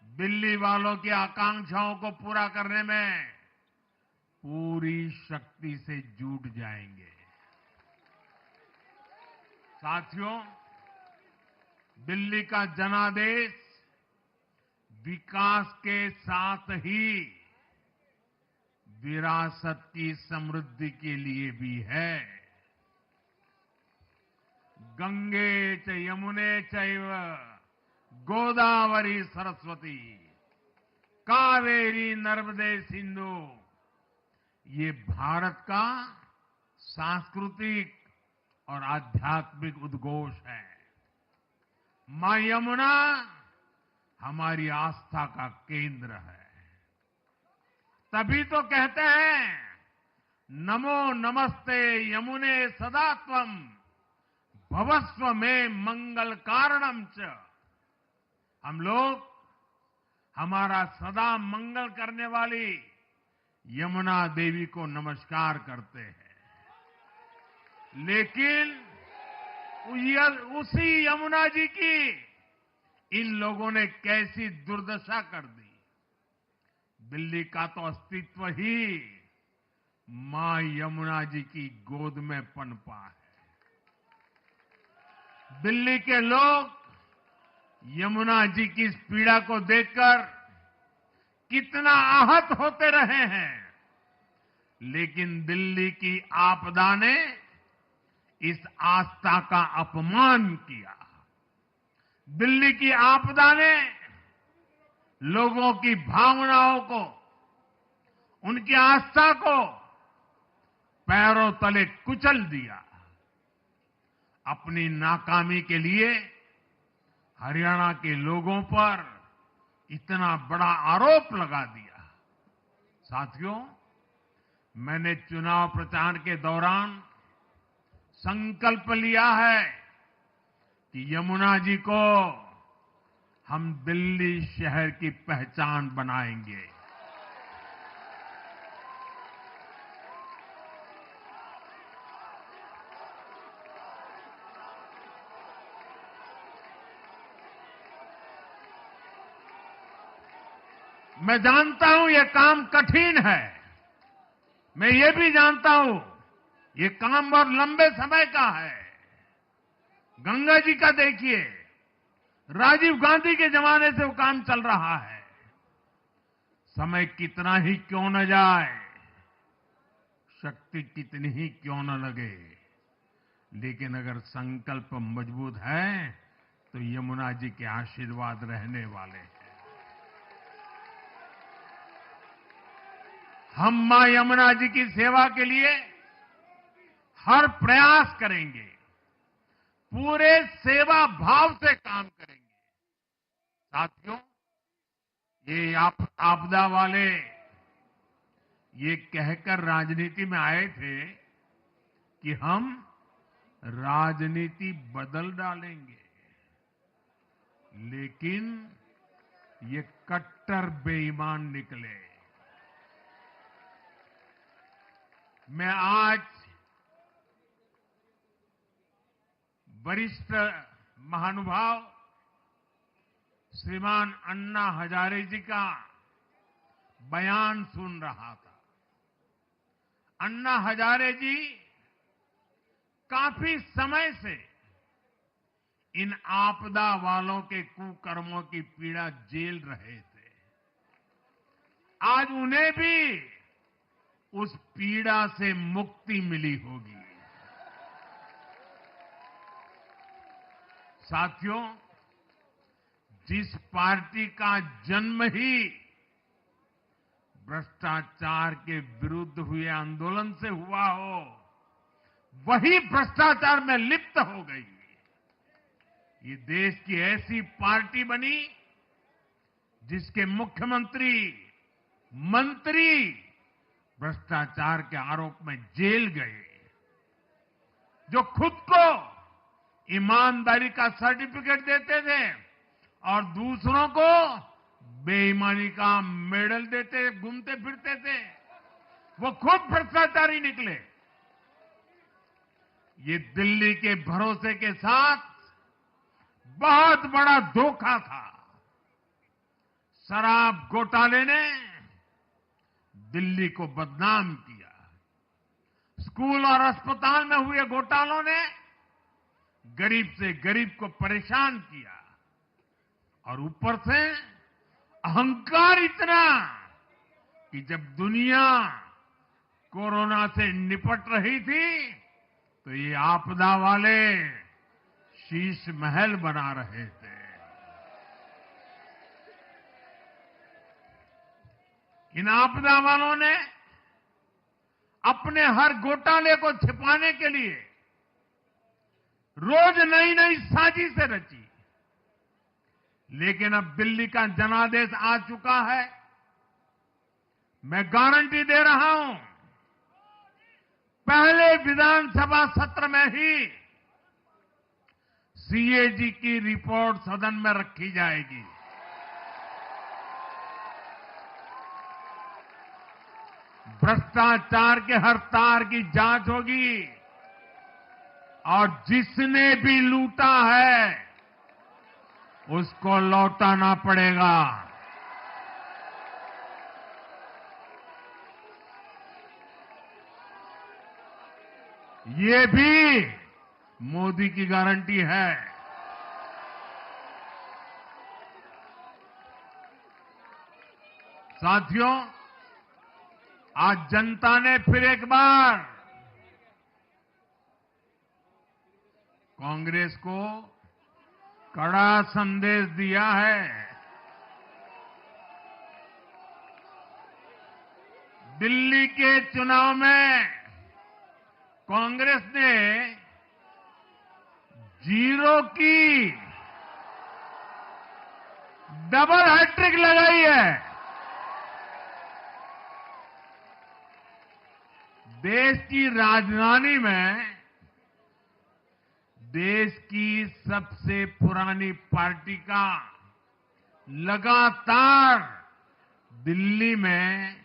दिल्ली वालों की आकांक्षाओं को पूरा करने में पूरी शक्ति से जुट जाएंगे। साथियों, दिल्ली का जनादेश विकास के साथ ही विरासत की समृद्धि के लिए भी है। गंगे च यमुने चैव गोदावरी सरस्वती कावेरी नर्मदे सिंधु, ये भारत का सांस्कृतिक और आध्यात्मिक उद्घोष है। मां यमुना हमारी आस्था का केंद्र है। तभी तो कहते हैं, नमो नमस्ते यमुने सदा त्वं भवस्व में मंगल कारणम च। हम लोग हमारा सदा मंगल करने वाली यमुना देवी को नमस्कार करते हैं। लेकिन उसी यमुना जी की इन लोगों ने कैसी दुर्दशा कर दी। दिल्ली का तो अस्तित्व ही मां यमुना जी की गोद में पनपा है। दिल्ली के लोग यमुना जी की इस पीड़ा को देखकर कितना आहत होते रहे हैं, लेकिन दिल्ली की आपदा ने इस आस्था का अपमान किया। दिल्ली की आपदा ने लोगों की भावनाओं को, उनकी आस्था को पैरों तले कुचल दिया। अपनी नाकामी के लिए हरियाणा के लोगों पर इतना बड़ा आरोप लगा दिया। साथियों, मैंने चुनाव प्रचार के दौरान संकल्प लिया है कि यमुना जी को हम दिल्ली शहर की पहचान बनाएंगे। मैं जानता हूं यह काम कठिन है। मैं ये भी जानता हूं ये काम बहुत लंबे समय का है। गंगा जी का देखिए, राजीव गांधी के जमाने से वो काम चल रहा है। समय कितना ही क्यों न जाए, शक्ति कितनी ही क्यों न लगे, लेकिन अगर संकल्प मजबूत है तो यमुना जी के आशीर्वाद रहने वाले हैं। हम मां यमुना जी की सेवा के लिए हर प्रयास करेंगे, पूरे सेवा भाव से काम करेंगे। साथियों, ये आपदा वाले ये कहकर राजनीति में आए थे कि हम राजनीति बदल डालेंगे, लेकिन ये कट्टर बेईमान निकले। मैं आज वरिष्ठ महानुभाव श्रीमान अन्ना हजारे जी का बयान सुन रहा था। अन्ना हजारे जी काफी समय से इन आपदा वालों के कुकर्मों की पीड़ा झेल रहे थे। आज उन्हें भी उस पीड़ा से मुक्ति मिली होगी। साथियों, जिस पार्टी का जन्म ही भ्रष्टाचार के विरुद्ध हुए आंदोलन से हुआ हो, वही भ्रष्टाचार में लिप्त हो गई। ये देश की ऐसी पार्टी बनी जिसके मुख्यमंत्री, मंत्री भ्रष्टाचार के आरोप में जेल गए, जो खुद को ईमानदारी का सर्टिफिकेट देते थे और दूसरों को बेईमानी का मेडल देते घूमते फिरते थे, वो खुद भ्रष्टाचारी निकले। ये दिल्ली के भरोसे के साथ बहुत बड़ा धोखा था। शराब घोटाले ने दिल्ली को बदनाम किया। स्कूल और अस्पताल में हुए घोटालों ने गरीब से गरीब को परेशान किया, और ऊपर से अहंकार इतना कि जब दुनिया कोरोना से निपट रही थी तो ये आपदा वाले शीश महल बना रहे थे। इन आपदा वालों ने अपने हर घोटाले को छिपाने के लिए रोज नई नई साजिशें रची। लेकिन अब दिल्ली का जनादेश आ चुका है। मैं गारंटी दे रहा हूं, पहले विधानसभा सत्र में ही सीएजी की रिपोर्ट सदन में रखी जाएगी। भ्रष्टाचार के हर तार की जांच होगी और जिसने भी लूटा है उसको लौटाना पड़ेगा। ये भी मोदी की गारंटी है। साथियों, आज जनता ने फिर एक बार कांग्रेस को कड़ा संदेश दिया है। दिल्ली के चुनाव में कांग्रेस ने जीरो की डबल हैट्रिक लगाई है। देश की राजधानी में देश की सबसे पुरानी पार्टी का लगातार दिल्ली में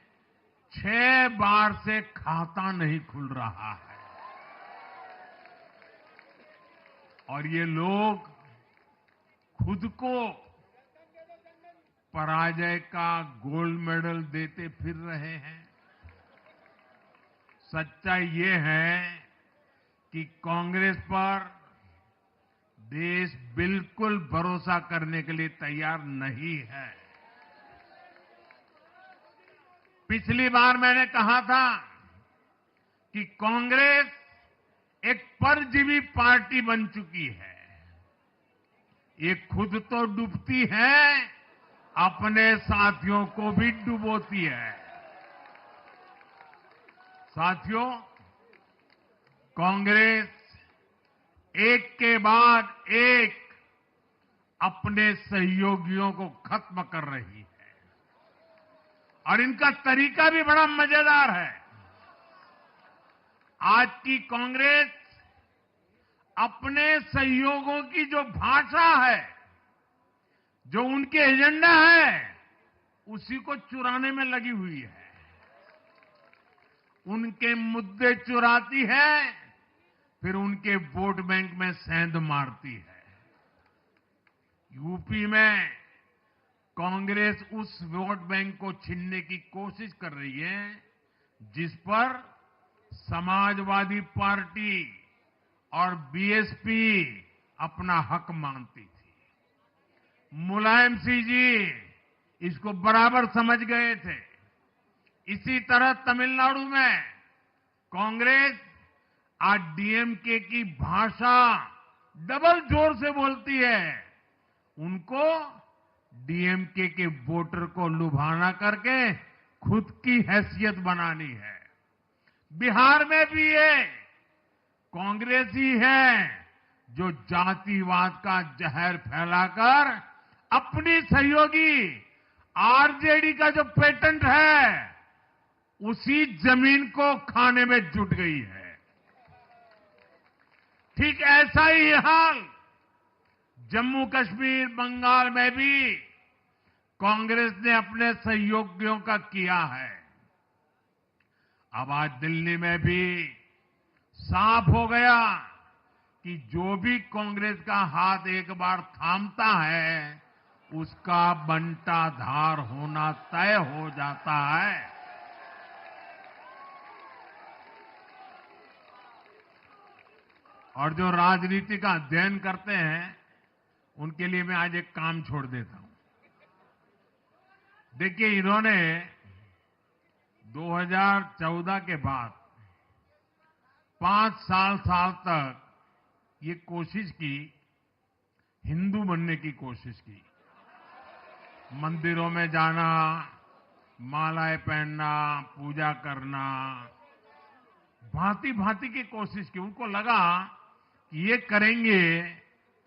6 बार से खाता नहीं खुल रहा है और ये लोग खुद को पराजय का गोल्ड मेडल देते फिर रहे हैं। सच्चाई ये है कि कांग्रेस पर देश बिल्कुल भरोसा करने के लिए तैयार नहीं है। पिछली बार मैंने कहा था कि कांग्रेस एक परजीवी पार्टी बन चुकी है। ये खुद तो डूबती है, अपने साथियों को भी डुबोती है। साथियों, कांग्रेस एक के बाद एक अपने सहयोगियों को खत्म कर रही है और इनका तरीका भी बड़ा मजेदार है। आज की कांग्रेस अपने सहयोगियों की जो भाषा है, जो उनके एजेंडा है, उसी को चुराने में लगी हुई है। उनके मुद्दे चुराती है, फिर उनके वोट बैंक में सेंध मारती है। यूपी में कांग्रेस उस वोट बैंक को छीनने की कोशिश कर रही है जिस पर समाजवादी पार्टी और बीएसपी अपना हक मानती थी। मुलायम सिंह जी इसको बराबर समझ गए थे। इसी तरह तमिलनाडु में कांग्रेस आज डीएमके की भाषा डबल जोर से बोलती है। उनको डीएमके के वोटर को लुभाना करके खुद की हैसियत बनानी है। बिहार में भी ये कांग्रेस ही है जो जातिवाद का जहर फैलाकर अपनी सहयोगी आरजेडी का जो पेटेंट है उसी जमीन को खाने में जुट गई है। ठीक ऐसा ही हाल जम्मू कश्मीर, बंगाल में भी कांग्रेस ने अपने सहयोगियों का किया है। अब आज दिल्ली में भी साफ हो गया कि जो भी कांग्रेस का हाथ एक बार थामता है उसका बंटाधार होना तय हो जाता है। और जो राजनीति का अध्ययन करते हैं उनके लिए मैं आज एक काम छोड़ देता हूं। देखिए, इन्होंने 2014 के बाद 5 साल तक ये कोशिश की, हिंदू बनने की कोशिश की। मंदिरों में जाना, मालाएं पहनना, पूजा करना, भांति भांति की कोशिश की। उनको लगा कि ये करेंगे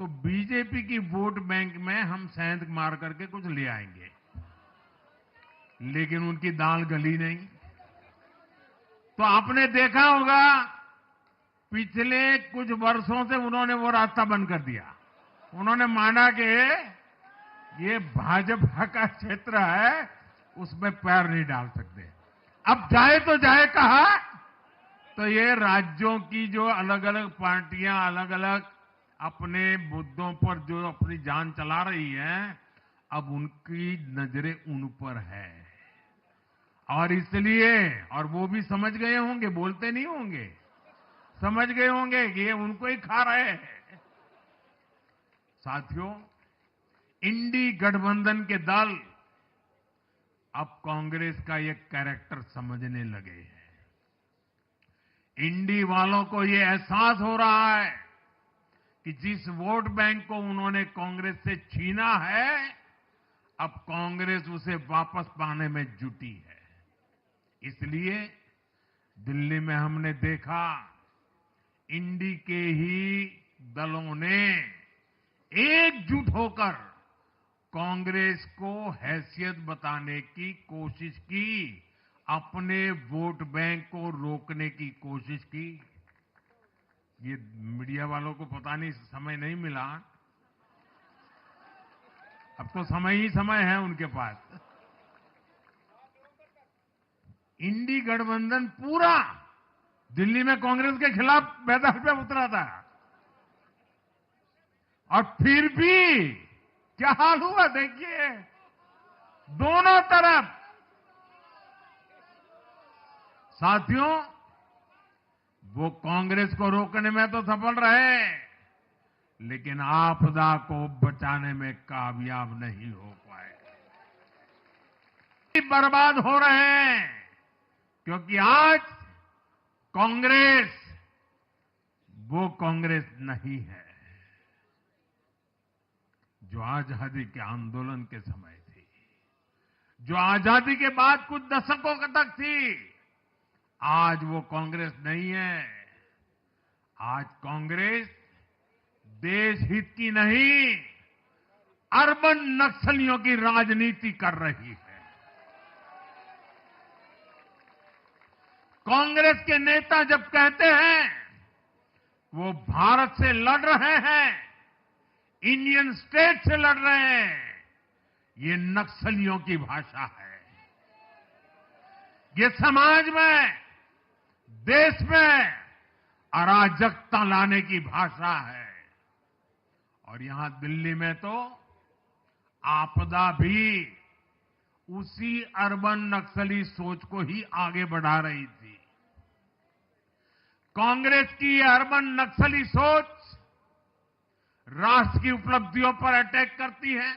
तो बीजेपी की वोट बैंक में हम सेंध मार करके कुछ ले आएंगे, लेकिन उनकी दाल गली नहीं। तो आपने देखा होगा पिछले कुछ वर्षों से उन्होंने वो रास्ता बंद कर दिया। उन्होंने माना कि ये भाजपा का क्षेत्र है, उसमें पैर नहीं डाल सकते। अब जाए तो जाए कहा, तो ये राज्यों की जो अलग अलग पार्टियां अलग अलग अपने मुद्दों पर जो अपनी जान चला रही हैं, अब उनकी नजरें उन पर है। और इसलिए, और वो भी समझ गए होंगे, बोलते नहीं होंगे, समझ गए होंगे कि ये उनको ही खा रहे हैं। साथियों, इंडी गठबंधन के दल अब कांग्रेस का ये कैरेक्टर समझने लगे हैं। इंडी वालों को ये एहसास हो रहा है कि जिस वोट बैंक को उन्होंने कांग्रेस से छीना है, अब कांग्रेस उसे वापस पाने में जुटी है। इसलिए दिल्ली में हमने देखा, इंडी के ही दलों ने एकजुट होकर कांग्रेस को हैसियत बताने की कोशिश की, अपने वोट बैंक को रोकने की कोशिश की। ये मीडिया वालों को पता नहीं समय नहीं मिला, अब तो समय ही समय है उनके पास। इंडी गठबंधन पूरा दिल्ली में कांग्रेस के खिलाफ मैदान पे उतरा था, और फिर भी क्या हाल हुआ देखिए, दोनों तरफ। साथियों, वो कांग्रेस को रोकने में तो सफल रहे, लेकिन आपदा को बचाने में कामयाब नहीं हो पाए। बर्बाद हो रहे हैं, क्योंकि आज कांग्रेस वो कांग्रेस नहीं है जो आजादी के आंदोलन के समय थी, जो आजादी के बाद कुछ दशकों तक थी। आज वो कांग्रेस नहीं है। आज कांग्रेस देश हित की नहीं, अर्बन नक्सलियों की राजनीति कर रही है। कांग्रेस के नेता जब कहते हैं वो भारत से लड़ रहे हैं, इंडियन स्टेट से लड़ रहे हैं, ये नक्सलियों की भाषा है। ये समाज में, देश में अराजकता लाने की भाषा है। और यहां दिल्ली में तो आपदा भी उसी अर्बन नक्सली सोच को ही आगे बढ़ा रही थी। कांग्रेस की ये अर्बन नक्सली सोच राष्ट्र की उपलब्धियों पर अटैक करती है।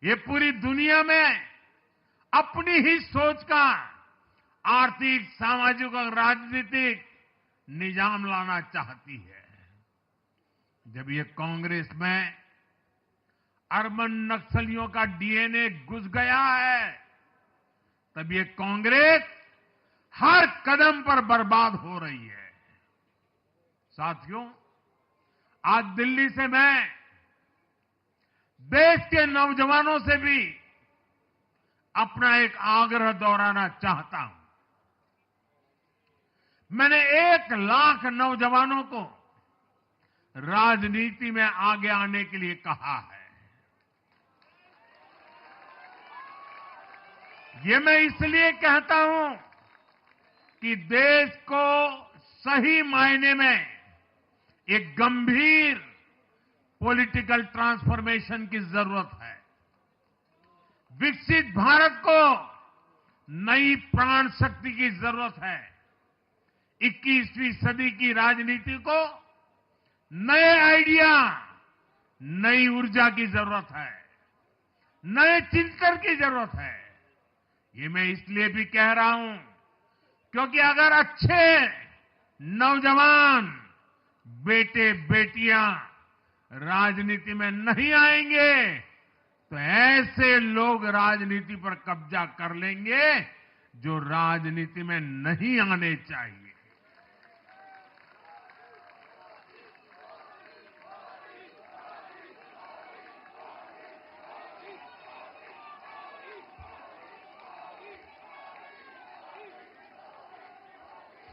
ये पूरी दुनिया में अपनी ही सोच का आर्थिक, सामाजिक और राजनीतिक निजाम लाना चाहती है। जब ये कांग्रेस में अर्बन नक्सलियों का डीएनए घुस गया है, तब ये कांग्रेस हर कदम पर बर्बाद हो रही है। साथियों, आज दिल्ली से मैं देश के नौजवानों से भी अपना एक आग्रह दोहराना चाहता हूं। मैंने 1 लाख नौजवानों को राजनीति में आगे आने के लिए कहा है। ये मैं इसलिए कहता हूं कि देश को सही मायने में एक गंभीर पॉलिटिकल ट्रांसफॉर्मेशन की जरूरत है। विकसित भारत को नई प्राण शक्ति की जरूरत है। 21वीं सदी की राजनीति को नए आइडिया, नई ऊर्जा की जरूरत है, नए चिंतन की जरूरत है। ये मैं इसलिए भी कह रहा हूं क्योंकि अगर अच्छे नौजवान बेटे बेटियां राजनीति में नहीं आएंगे तो ऐसे लोग राजनीति पर कब्जा कर लेंगे जो राजनीति में नहीं आने चाहिए।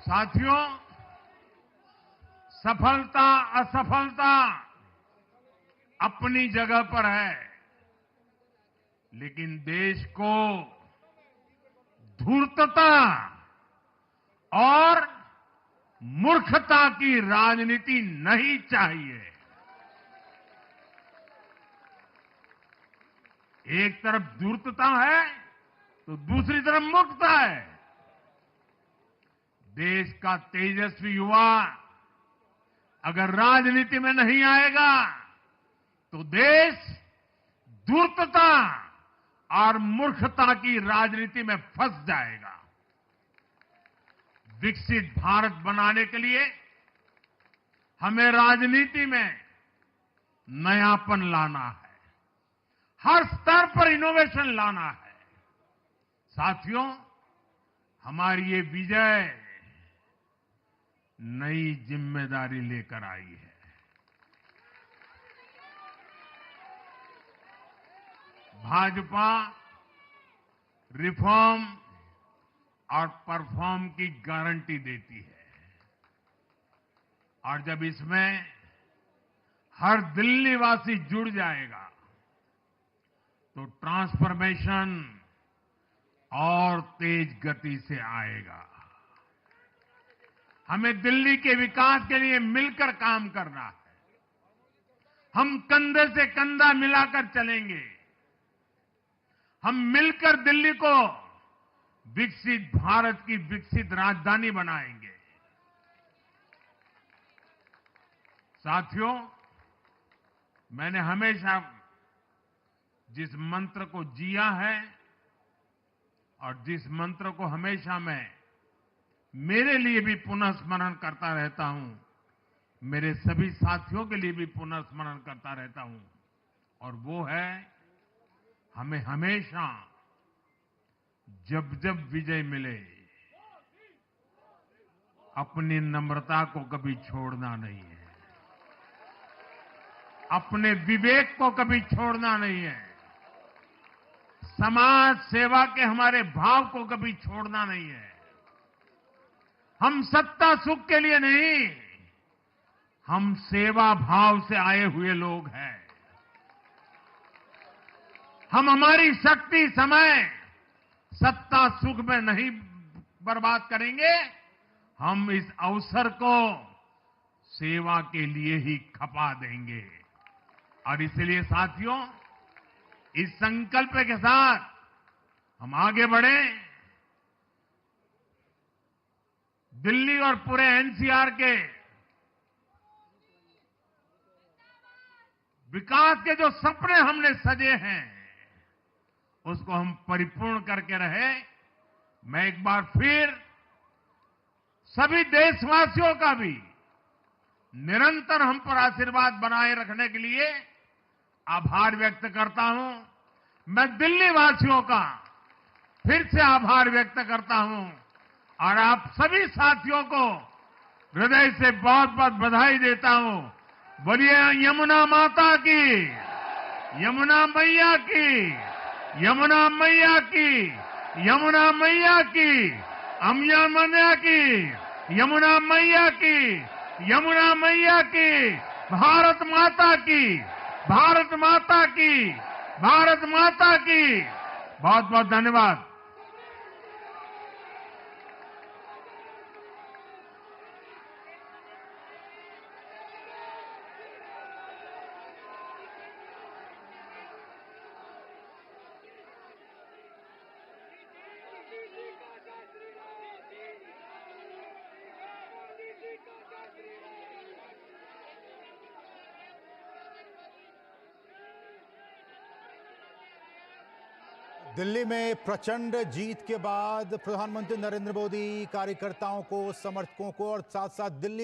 साथियों, सफलता असफलता अपनी जगह पर है, लेकिन देश को धूर्तता और मूर्खता की राजनीति नहीं चाहिए। एक तरफ धूर्तता है तो दूसरी तरफ मूर्खता है। देश का तेजस्वी युवा अगर राजनीति में नहीं आएगा तो देश धूर्तता और मूर्खता की राजनीति में फंस जाएगा। विकसित भारत बनाने के लिए हमें राजनीति में नयापन लाना है, हर स्तर पर इनोवेशन लाना है। साथियों, हमारी ये विजय नई जिम्मेदारी लेकर आई है। भाजपा रिफॉर्म और परफॉर्म की गारंटी देती है, और जब इसमें हर दिल्ली वासी जुड़ जाएगा तो ट्रांसफॉर्मेशन और तेज गति से आएगा। हमें दिल्ली के विकास के लिए मिलकर काम करना है। हम कंधे से कंधा मिलाकर चलेंगे। हम मिलकर दिल्ली को विकसित भारत की विकसित राजधानी बनाएंगे। साथियों, मैंने हमेशा जिस मंत्र को जिया है और जिस मंत्र को हमेशा मैं मेरे लिए भी पुनः स्मरण करता रहता हूं, मेरे सभी साथियों के लिए भी पुनः स्मरण करता रहता हूं, और वो है, हमें हमेशा जब जब विजय मिले अपनी नम्रता को कभी छोड़ना नहीं है, अपने विवेक को कभी छोड़ना नहीं है, समाज सेवा के हमारे भाव को कभी छोड़ना नहीं है। हम सत्ता सुख के लिए नहीं, हम सेवा भाव से आए हुए लोग हैं। हम हमारी शक्ति समय सत्ता सुख में नहीं बर्बाद करेंगे, हम इस अवसर को सेवा के लिए ही खपा देंगे। और इसलिए साथियों, इस संकल्प के साथ हम आगे बढ़ें। दिल्ली और पूरे एनसीआर के विकास के जो सपने हमने सजे हैं उसको हम परिपूर्ण करके रहे। मैं एक बार फिर सभी देशवासियों का भी निरंतर हम पर आशीर्वाद बनाए रखने के लिए आभार व्यक्त करता हूं। मैं दिल्ली वासियों का फिर से आभार व्यक्त करता हूं और आप सभी साथियों को हृदय से बहुत बहुत बधाई देता हूं। बोलिए यमुना माता की, यमुना मैया की, यमुना मैया की, यमुना मैया की, अम्या मैया की, यमुना मैया की, यमुना मैया की, भारत माता की, भारत माता की, भारत माता की। बहुत बहुत धन्यवाद। दिल्ली में प्रचंड जीत के बाद प्रधानमंत्री नरेंद्र मोदी कार्यकर्ताओं को, समर्थकों को और साथ साथ दिल्ली